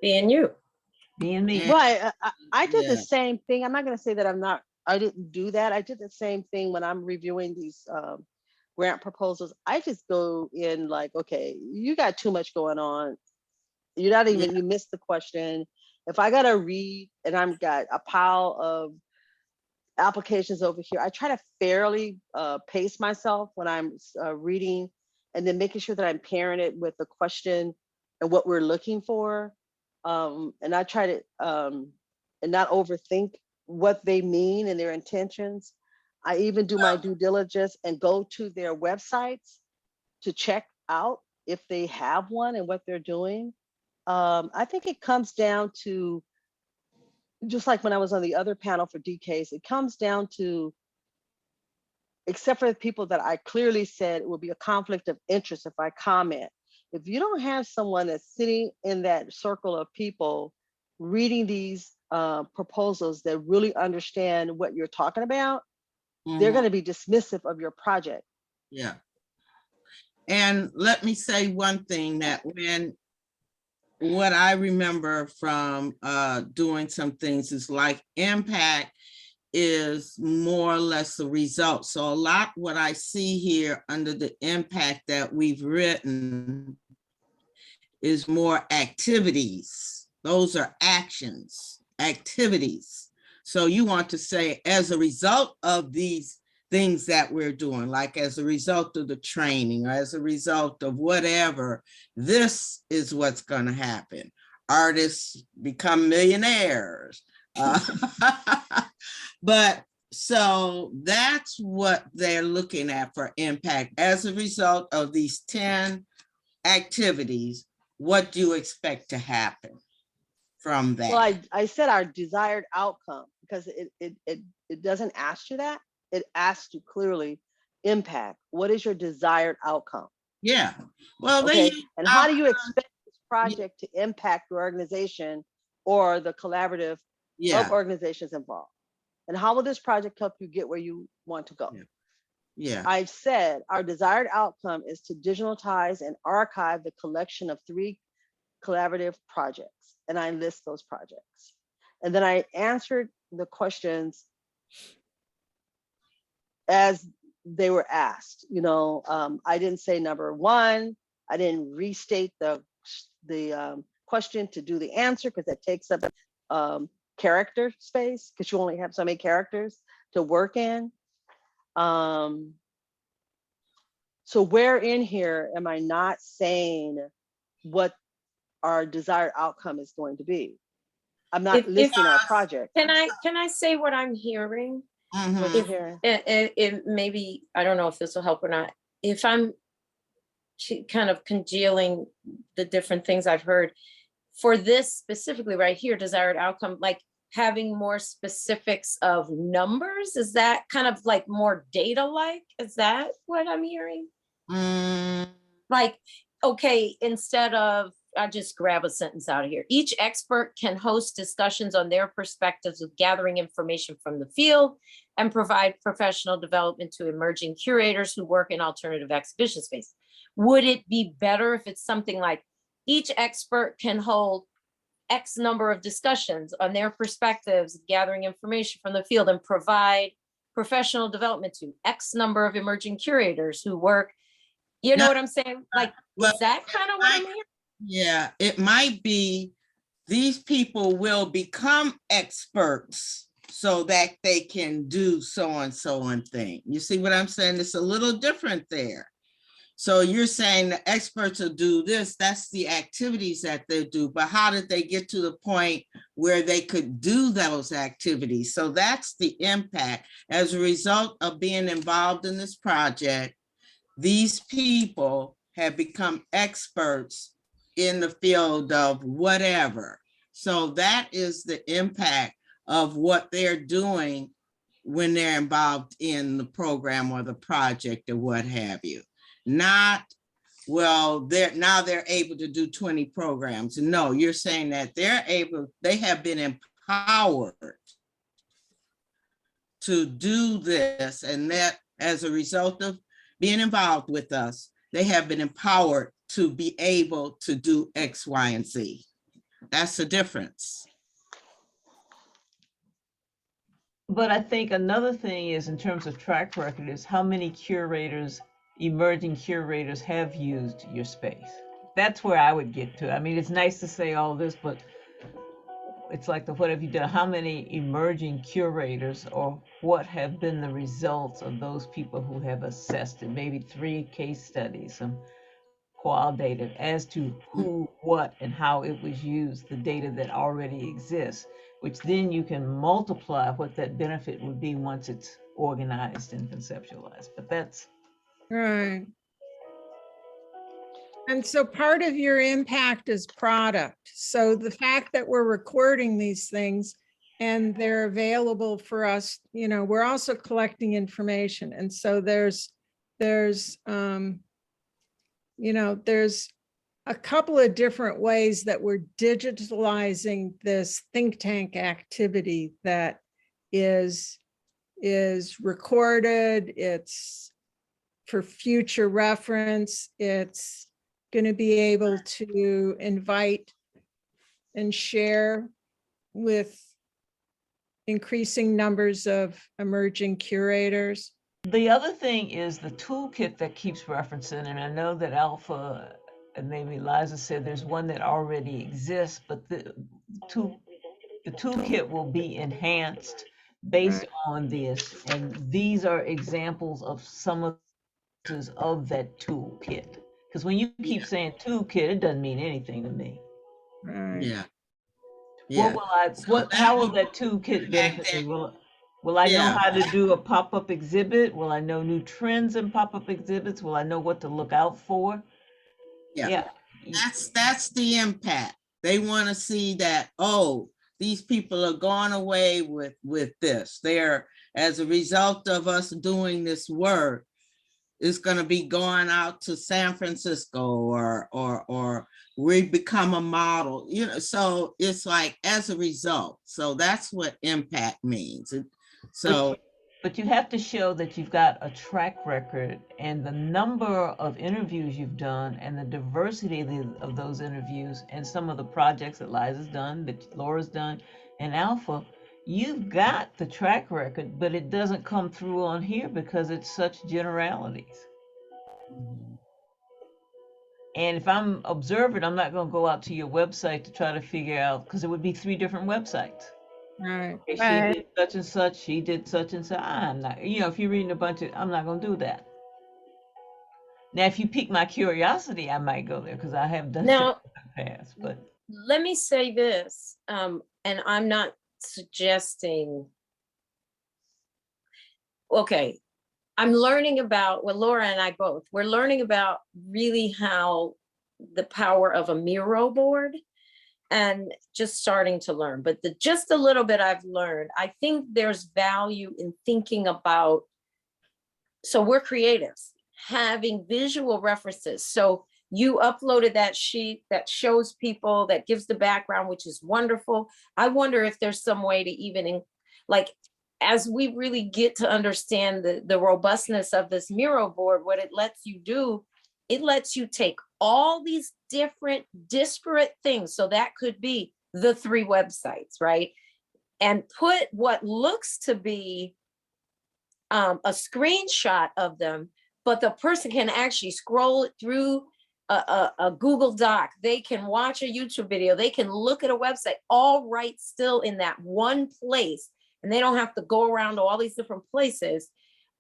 You. me. Yeah. Right. I did the Yeah. same thing. I'm not going to say that I didn't do that. I did the same thing when I'm reviewing these grant proposals. I just go in like, okay, you got too much going on. You're not even, you missed the question. If I got to read and I've got a pile of applications over here, I try to fairly pace myself when I'm reading, and then making sure that I'm pairing it with the question and what we're looking for. And I try to and not overthink what they mean and their intentions. I even do my due diligence and go to their websites to check out if they have one and what they're doing. I think it comes down to, just like when I was on the other panel for DKs, it comes down to, except for the people that I clearly said it will be a conflict of interest if I comment. If you don't have someone that's sitting in that circle of people reading these proposals that really understand what you're talking about, they're Mhm. going to be dismissive of your project. Yeah. And let me say one thing, that what I remember from doing some things is like impact is more or less the result. So a lot what I see here under the impact that we've written is more activities. Those are actions, activities. So you want to say, as a result of these things that we're doing, like as a result of the training or as a result of whatever, this is what's going to happen. Artists become millionaires. But so that's what they're looking at for impact. As a result of these 10 activities, what do you expect to happen from that? Well, I said our desired outcome, because it doesn't ask you that. It asks you clearly, impact. What is your desired outcome? Yeah. Well, Okay. And how do you expect this project to impact your organization or the collaborative of organizations involved? And how will this project help you get where you want to go? Yeah. I've said our desired outcome is to digitize and archive the collection of 3 collaborative projects. And I list those projects. And then I answered the questions as they were asked. You know, I didn't say number 1. I didn't restate the question to do the answer, because that takes up character space, because you only have so many characters to work in. So where in here am I not saying what our desired outcome is going to be. I'm not If- listing our project. Can I say what I'm hearing? What Mhm. you're hearing. It maybe, I don't know if this will help or not. If I'm kind of congealing the different things I've heard, for this specifically right here, desired outcome, like having more specifics of numbers, is that kind of like more data-like? Is that what I'm hearing? Mm, Like, okay, instead of, I just grab a sentence out of here. Each expert can host discussions on their perspectives of gathering information from the field and provide professional development to emerging curators who work in alternative exhibition space. Would it be better if it's something like each expert can hold X number of discussions on their perspectives, gathering information from the field and provide professional development to X number of emerging curators who work, you know No, what I'm saying? Like, well, is that kind of what I'm hearing? yeah, it might be these people will become experts so that they can do so and so and thing. You see what I'm saying? It's a little different there. So you're saying the experts will do this, that's the activities that they do, but how did they get to the point where they could do those activities? So that's the impact. As a result of being involved in this project, these people have become experts in the field of whatever. So that is the impact of what they're doing when they're involved in the program or the project or what have you. Not, well, they're able to do 20 programs. No, you're saying that they have been empowered to do this, and that as a result of being involved with us, they have been empowered to be able to do X, Y, and Z. That's the difference. But I think another thing is, in terms of track record, is how many curators, emerging curators, have used your space. That's where I would get to. I mean, it's nice to say all this, but it's like what have you done? How many emerging curators, or what have been the results of those people who have assessed it? Maybe 3 case studies, some qualitative as to who, what, and how it was used, the data that already exists, which then you can multiply what that benefit would be once it's organized and conceptualized. But that's Right. And so part of your impact is product. So the fact that we're recording these things and they're available for us, you know, we're also collecting information. And so there's a couple of different ways that we're digitalizing this think tank activity that is recorded. It's for future reference. It's going to be able to invite and share with increasing numbers of emerging curators. the other thing is the toolkit that keeps referencing, and I know that Alpha and maybe Liza said there's one that already exists, but the toolkit will be enhanced based on this, and these are examples of some of that toolkit. Because when you keep saying toolkit, it doesn't mean anything to me. Right. Yeah. How will that toolkit benefit me? Will I know how to do a pop-up exhibit? Will I know new trends in pop-up exhibits? Will I know what to look out for? Yeah. That's the impact. They want to see that, oh, these people are going away with this. They're, as a result of us doing this work, it's going to be going out to San Francisco or we become a model, you know, so it's like as a result. So that's what impact means. So but you have to show that you've got a track record, and the number of interviews you've done and the diversity of those interviews and some of the projects that Liza's done, that Laura's done, and Alpha, you've got the track record, but it doesn't come through on here because it's such generalities. And if I'm observant, I'm not going to go out to your website to try to figure out, because it would be 3 different websites. Right. She did such and such, she did such and such. I'm not, you know, if you're reading a bunch of, I'm not going to do that. Now, if you pique my curiosity, I might go there because I have done Now, past, but let me say this, and I'm not suggesting, okay, I'm learning about, well, Laura and I both, we're learning about really how the power of a Miro board and just starting to learn. But just a little bit I've learned, I think there's value in thinking about, so we're creatives, having visual references. So you uploaded that sheet that shows people, that gives the background, which is wonderful. I wonder if there's some way to even, like, as we really get to understand the robustness of this Miro board, what it lets you do, it lets you take all these different disparate things. So that could be the 3 websites, right? And put what looks to be a screenshot of them, but the person can actually scroll it through a Google Doc. They can watch a YouTube video. They can look at a website, all right, still in that one place. And they don't have to go around to all these different places.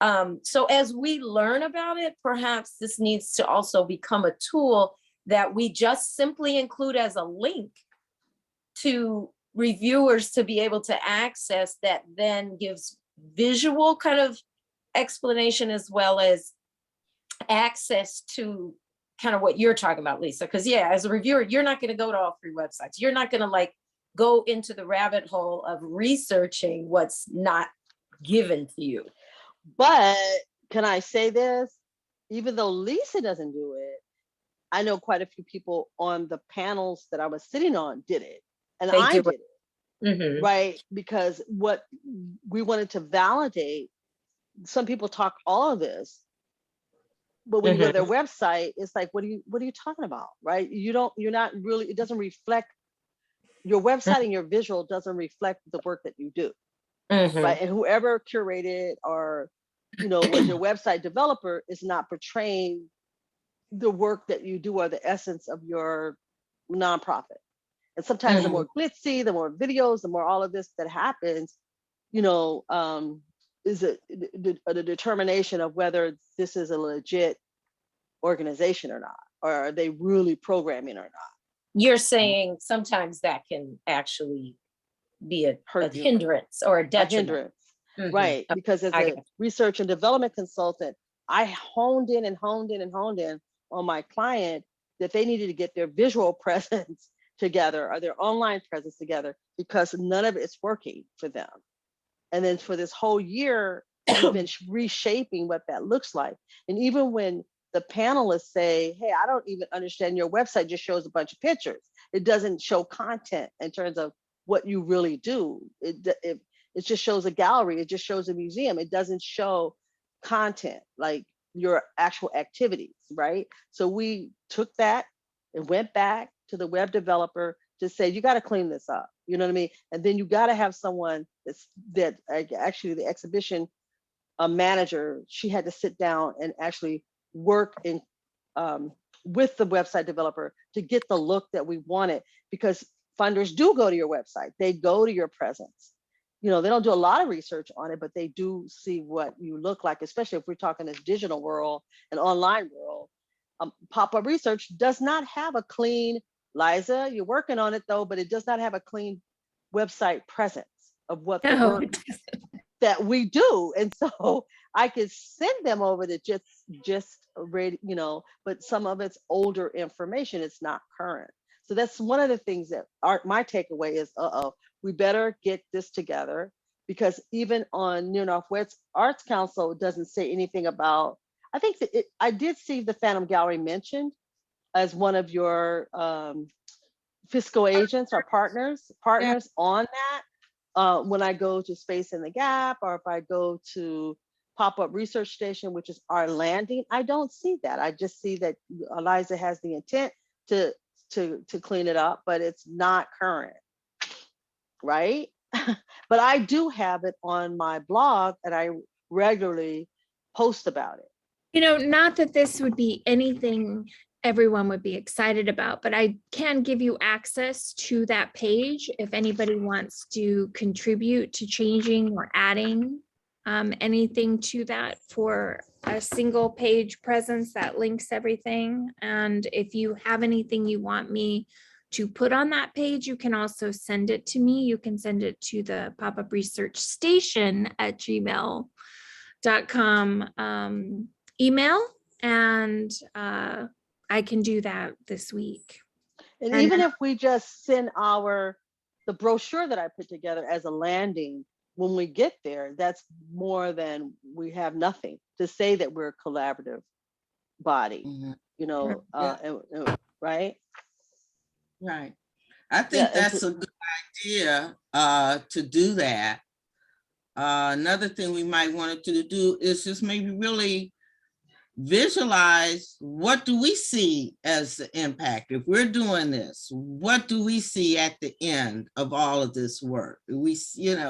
So as we learn about it, perhaps this needs to also become a tool that we just simply include as a link to reviewers to be able to access, that then gives visual kind of explanation as well as access to kind of what you're talking about, Lisa. Because yeah, as a reviewer, you're not going to go to all 3 websites. You're not going to like go into the rabbit hole of researching what's not given to you. But can I say this? Even though Lisa doesn't do it, I know quite a few people on the panels that I was sitting on did it. And They I do did it. it, Mhm. right? Because what we wanted to validate, some people talk all of this, but when you go to their website, it's like, what are you talking about? Right? You're not really, it doesn't reflect, your website and your visual doesn't reflect the work that you do. Mhm. Right? And whoever curated or, was your website developer is not portraying the work that you do or the essence of your nonprofit. And sometimes the more glitzy, the more videos, the more all of this that happens, is a determination of whether this is a legit organization or not, or are they really programming or not. You're saying sometimes that can actually be a Hurt you. hindrance or a A detriment. hindrance, Mhm. right? Because as I a got you. research and development consultant, I honed in on my client that they needed to get their visual presence together or their online presence together, because none of it's working for them. And then for this whole year, we've been reshaping what that looks like. And even when the panelists say, hey, I don't even understand, your website just shows a bunch of pictures. It doesn't show content in terms of what you really do. It just shows a gallery. It just shows a museum. It doesn't show content, like your actual activities, right? So we took that and went back to the web developer to say, you got to clean this up. You know what I mean? And then you got to have someone that actually the exhibition manager, she had to sit down and actually work in with the website developer to get the look that we wanted, because funders do go to your website. They go to your presence. They don't do a lot of research on it, but they do see what you look like, especially if we're talking this digital world and online world. Pop-up research does not have a clean, Liza, you're working on it though, but it does not have a clean website presence of what the No, work that we do. And so I could send them over to just read, but some of it's older information. It's not current. So that's one of the things that my takeaway is, we better get this together, because even on Near Northwest Arts Council doesn't say anything about, I think that I did see the Phantom Gallery mentioned as one of your fiscal agents or partners on that. When I go to Space in the Gap, or if I go to Pop-Up Research Station, which is our landing, I don't see that. I just see that Eliza has the intent to clean it up, but it's not current, right? But I do have it on my blog, and I regularly post about it. Not that this would be anything everyone would be excited about, but I can give you access to that page if anybody wants to contribute to changing or adding anything to that for a single page presence that links everything. And if you have anything you want me to put on that page, you can also send it to me. You can send it to the pop-up research station at gmail.com email, and I can do that this week. And And even then- if we just send the brochure that I put together as a landing, when we get there, that's more than we have nothing to say that we're a collaborative body, Mhm. you know, right? Right. I think Yeah, that's a good idea to do that. Another thing we might want to do is just maybe really visualize, what do we see as the impact? If we're doing this, what do we see at the end of all of this work?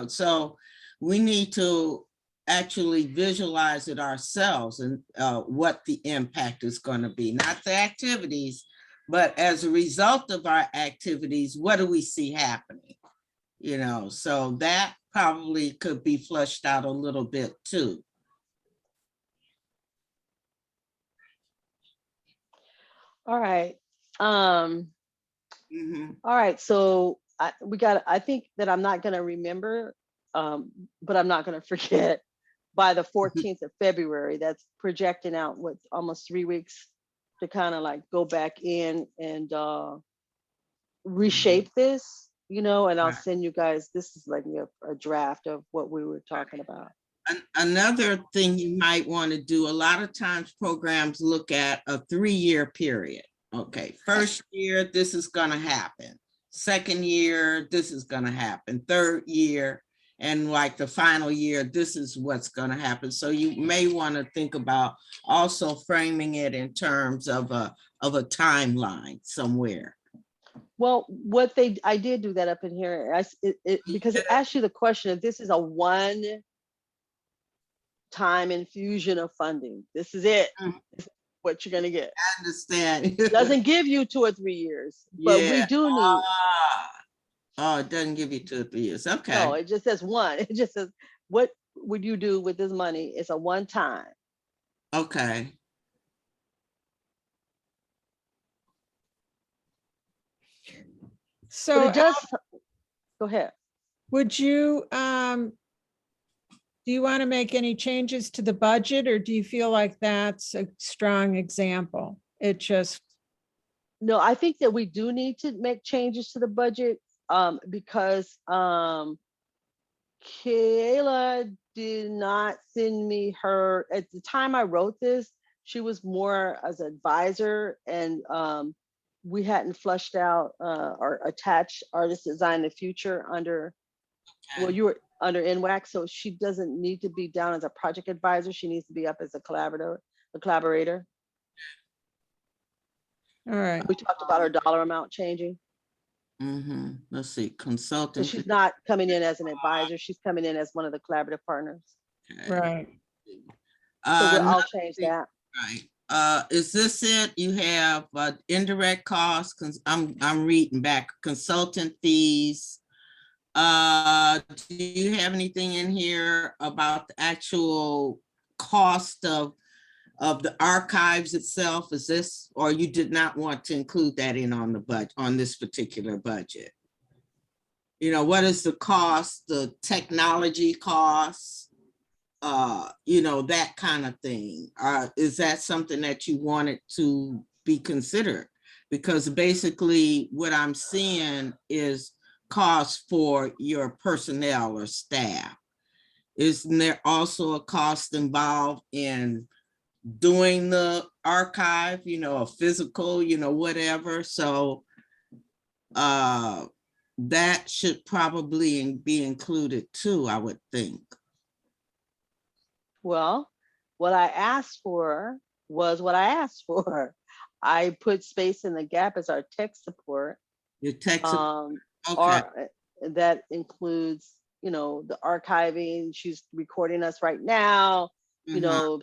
So we need to actually visualize it ourselves, and what the impact is going to be, not the activities, but as a result of our activities, what do we see happening? So that probably could be fleshed out a little bit too. all right. Mhm. All right, so I think that I'm not gonna remember, but I'm not gonna forget by the 14th of February. That's projecting out what, almost 3 weeks to kind of like go back in and reshape this, and I'll Right. send you guys, this is like a draft of what we were talking about. Another thing you might want to do, a lot of times programs look at a 3-year period. Okay, first year, this is going to happen. Second year, this is going to happen. Third year, and like the final year, this is what's going to happen. So you may want to think about also framing it in terms of a timeline somewhere. Well, I did do that up in here, because it asks you the question if this is a one-time infusion of funding. This is it. This is what you're gonna get. I understand. Doesn't give you 2 or 3 years, but we Yeah. do need. Oh, it doesn't give you 2 or 3 years. Okay. No, it just says one. It just says, what would you do with this money? It's a one time. Okay. But So it does. Go ahead. would you, do you want to make any changes to the budget, or do you feel like that's a strong example? It just, No, I think that we do need to make changes to the budget, because Kayla did not send me at the time I wrote this, she was more as an advisor, and we hadn't flushed out or attached Artist Design the Future under, well, you were under NWAC, so she doesn't need to be down as a project advisor. She needs to be up as a collaborator. all right. We talked about her dollar amount changing. Let's see, So consultant. she's not coming in as an advisor. She's coming in as one of the collaborative partners. Okay. Right. So I'll Another change thing- that. Right. Is this it? You have indirect costs. I'm reading back. Consultant fees. Do you have anything in here about the actual cost of the archives itself? Is this, or you did not want to include that in on the budget, on this particular budget? What is the cost, the technology costs, that kind of thing? Is that something that you wanted to be considered? Because basically what I'm seeing is costs for your personnel or staff. Isn't there also a cost involved in doing the archive, a physical, whatever? So that should probably be included too, I would think. Well, what I asked for was what I asked for. I put Space in the Gap as our tech support. Your tech support. Okay. Or that includes, the archiving. She's recording us right now.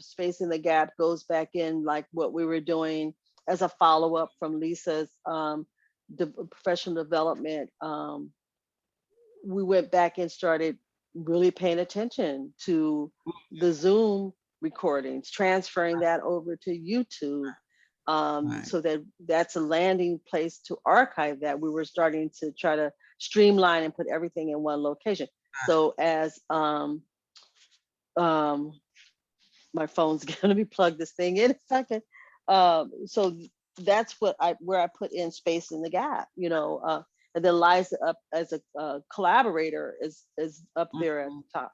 Space in the Gap goes back in like what we were doing as a follow-up from Lisa's professional development. We went back and started really paying attention to the Zoom recordings, transferring that over to YouTube, Right. So that's a landing place to archive that. We were starting to try to streamline and put everything in one location. So as my phone's gonna be plugged this thing in a second. So that's where I put in Space in the Gap, you know, and then Liza up as a collaborator is up there at the top.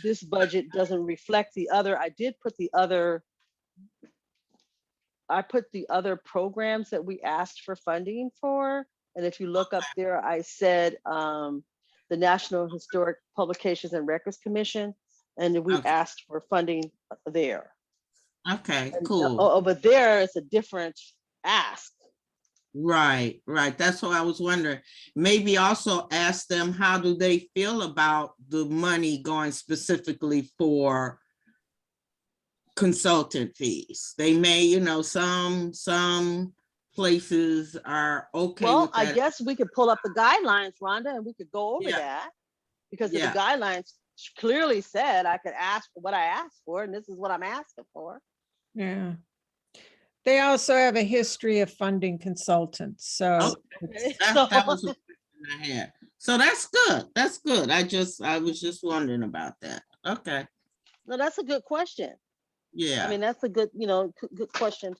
This budget doesn't reflect the other. I put the other programs that we asked for funding for. And if you look up there, I said the National Historic Publications and Records Commission, and we Okay. asked for funding there. Okay, And, cool. but there is a different ask. Right, right. That's what I was wondering. Maybe also ask them, how do they feel about the money going specifically for consultant fees? They may, you know, some places are okay Well, with I that. guess we could pull up the guidelines, Rhonda, and we could go over Yeah. that, because Yeah. the guidelines clearly said I could ask for what I asked for, and this is what I'm asking for. Yeah. They also have a history of funding consultants, so. Oh, that was a question I had. So that's good. That's good. I was just wondering about that. Okay. No, that's a good question. Yeah. I mean, that's a good, you know, good question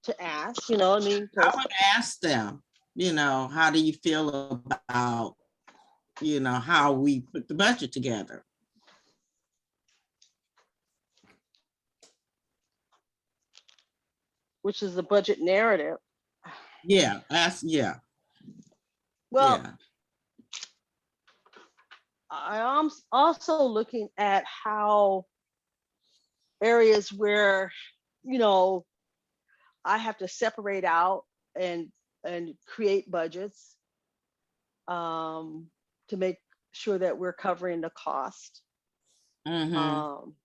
to ask, you know, I mean, 'cause- I would ask them, you know, how do you feel about, you know, how we put the budget together? which is the budget narrative. Yeah, yeah. Well, Yeah. I'm also looking at how areas where, you know, I have to separate out and create budgets to make sure that we're covering the cost. Mhm.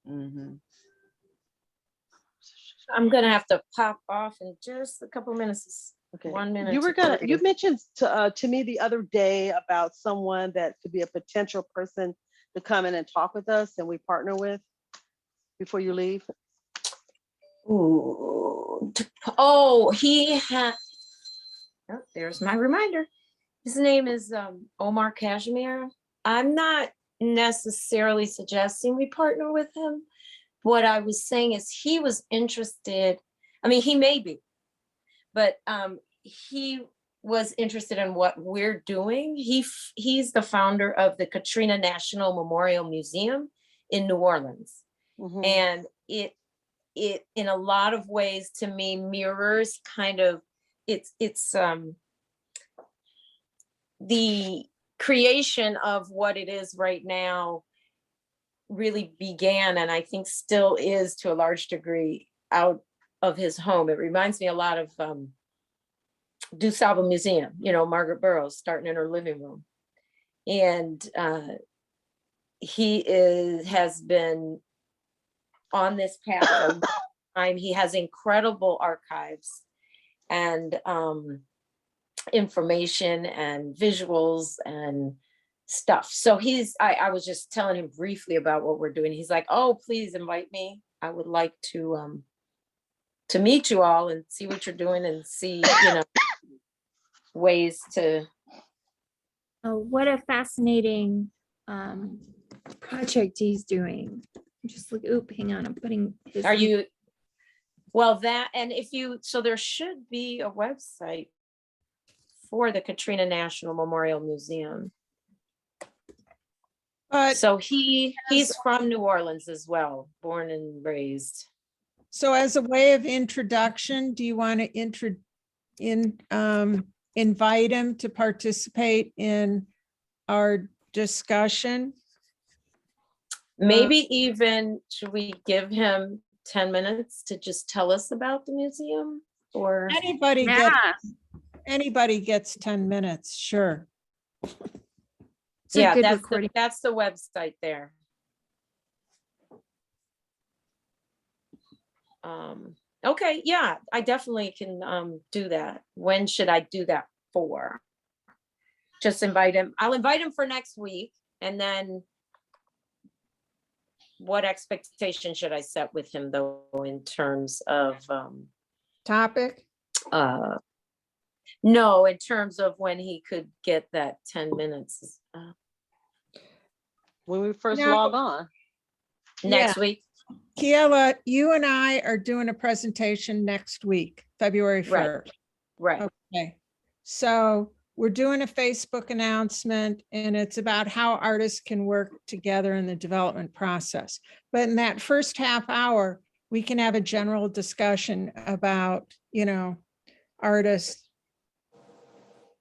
Mhm. I'm gonna have to pop off in just a couple minutes. Okay. 1 minute. You were to you 30. mentioned to me the other day about someone that could be a potential person to come in and talk with us and we partner with before you leave. Ooh. Oh, he had. Oh, there's my reminder. His name is Omar Kashmir. I'm not necessarily suggesting we partner with him. What I was saying is he was interested. I mean, he may be, but he was interested in what we're doing. He's the founder of the Katrina National Memorial Museum in New Orleans. Mhm. And it in a lot of ways to me mirrors kind of it's the creation of what it is right now really began, and I think still is to a large degree, out of his home. It reminds me a lot of DuSable Museum, you know, Margaret Burroughs starting in her living room. And he has been on this path for a long time. He has incredible archives and information and visuals and stuff. So I was just telling him briefly about what we're doing. He's like, oh, please invite me. I would like to meet you all and see what you're doing and see, you know, ways to. Oh, what a fascinating project he's doing. Just like, oop, hang on, I'm putting his. Are you? Well, that, and so there should be a website for the Katrina National Memorial Museum. But So he's from New Orleans as well, born and raised. so as a way of introduction, do you want to invite him to participate in our discussion? Maybe even, should we give him 10 minutes to just tell us about the museum? Or Anybody gets 10 minutes, sure. It's a yeah, good that's recording. that's the website there. Okay, yeah, I definitely can do that. When should I do that for? just invite him. I'll invite him for next week. And then what expectation should I set with him though, in terms of, Topic? no, in terms of when he could get that 10 minutes When we first No. log on. next week? Kiela, you and I are doing a presentation next week, February Right. 1st. Right. Okay. So we're doing a Facebook announcement and it's about how artists can work together in the development process. But in that first half hour, we can have a general discussion about, artists,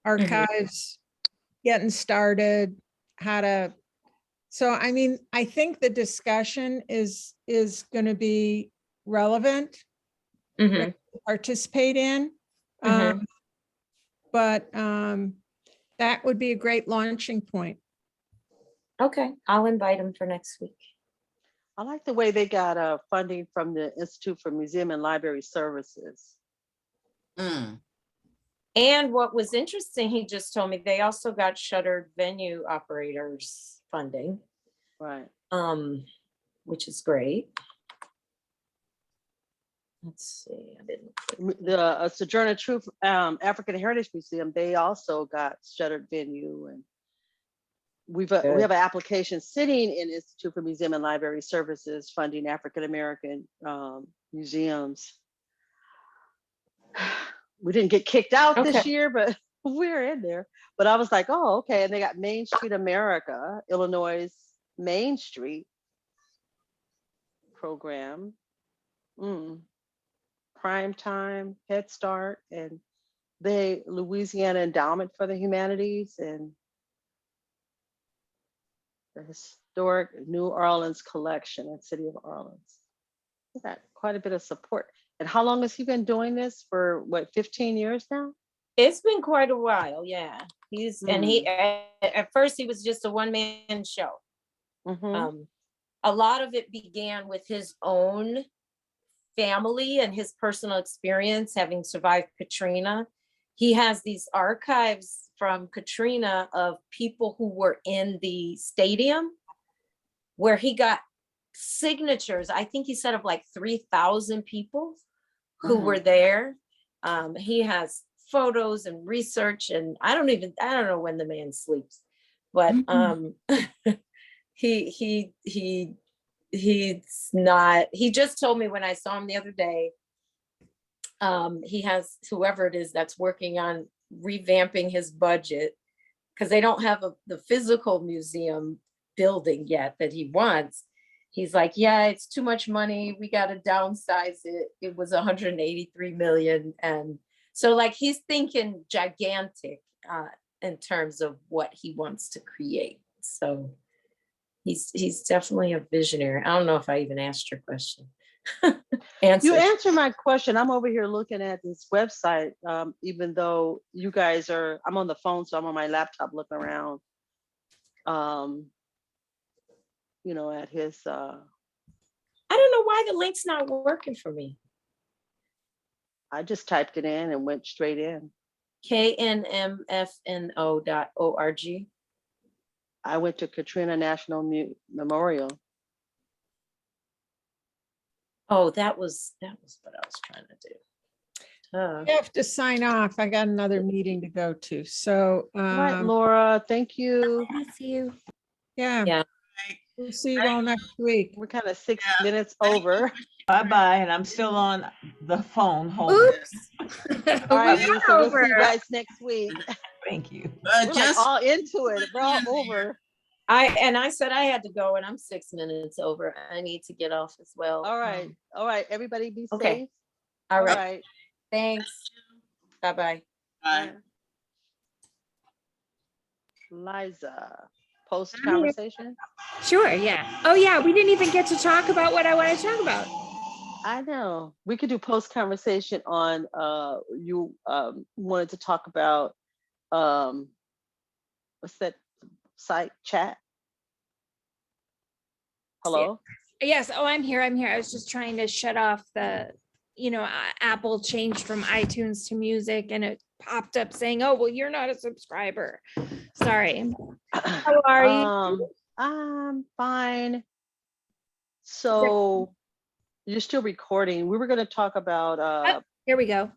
archives, getting started, how to. So, I mean, I think the discussion is going to be relevant Mhm. to participate in. Mhm. But that would be a great launching point. Okay, I'll invite him for next week. I like the way they got funding from the Institute for Museum and Library Services. Mm. And what was interesting, he just told me they also got shuttered venue operators funding, Right. which is great. Let's see, I didn't. The Sojourner Truth African Heritage Museum, they also got shuttered venue, and we have an application sitting in Institute for Museum and Library Services funding African American museums. We didn't get kicked out this Okay. year, but we're in there. But I was like, oh, okay. And they got Main Street America, Illinois Main Street program. Prime Time, Head Start, and the Louisiana Endowment for the Humanities, and the Historic New Orleans Collection and City of Orleans. We got quite a bit of support. And how long has he been doing this? For what, 15 years now? It's been quite a while, yeah. And he at first he was just a one-man show. A lot of it began with his own family and his personal experience having survived Katrina. He has these archives from Katrina of people who were in the stadium where he got signatures. I think he said of like 3,000 people who were there. He has photos and research, and I don't know when the man sleeps, but he's not, he just told me when I saw him the other day, he has whoever it is that's working on revamping his budget because they don't have the physical museum building yet that he wants. He's like, yeah, it's too much money. We got to downsize it. It was 183 million. And so like, he's thinking gigantic in terms of what he wants to create. So he's definitely a visionary. I don't know if I even asked your question. You answered my question. I'm over here looking at this website, even though you guys are, I'm on the phone, so I'm on my laptop looking around, at his. I don't know why the link's not working for me. I just typed it in and went straight in. knmfno.org. I went to Katrina National Memorial. Oh, that was what I was trying to do. I have to sign off. I got another meeting to go to. So, Right, Laura, thank you. Thank you. yeah. We'll see you all next week. We're kind of 6 minutes over. Bye-bye, and I'm still on the phone holding. Oops. All right, We Lisa, are we'll see over. you guys next week. Thank you. We're like Just all into it. We're all over. I said I had to go, and I'm 6 minutes over. I need to get off as well. All right. All right. Everybody be Okay. safe. All right. Thanks. Bye-bye. Bye. Liza, post conversation. Sure, yeah. Oh yeah, we didn't even get to talk about what I want to talk about. I know. We could do post conversation on you wanted to talk about what's that site chat? Hello? Yes. Oh, I'm here. I was just trying to shut off the, Apple changed from iTunes to music, and it popped up saying, oh, well, you're not a subscriber. Sorry. How are you? I'm fine. So you're still recording. We were going to talk about Here we go.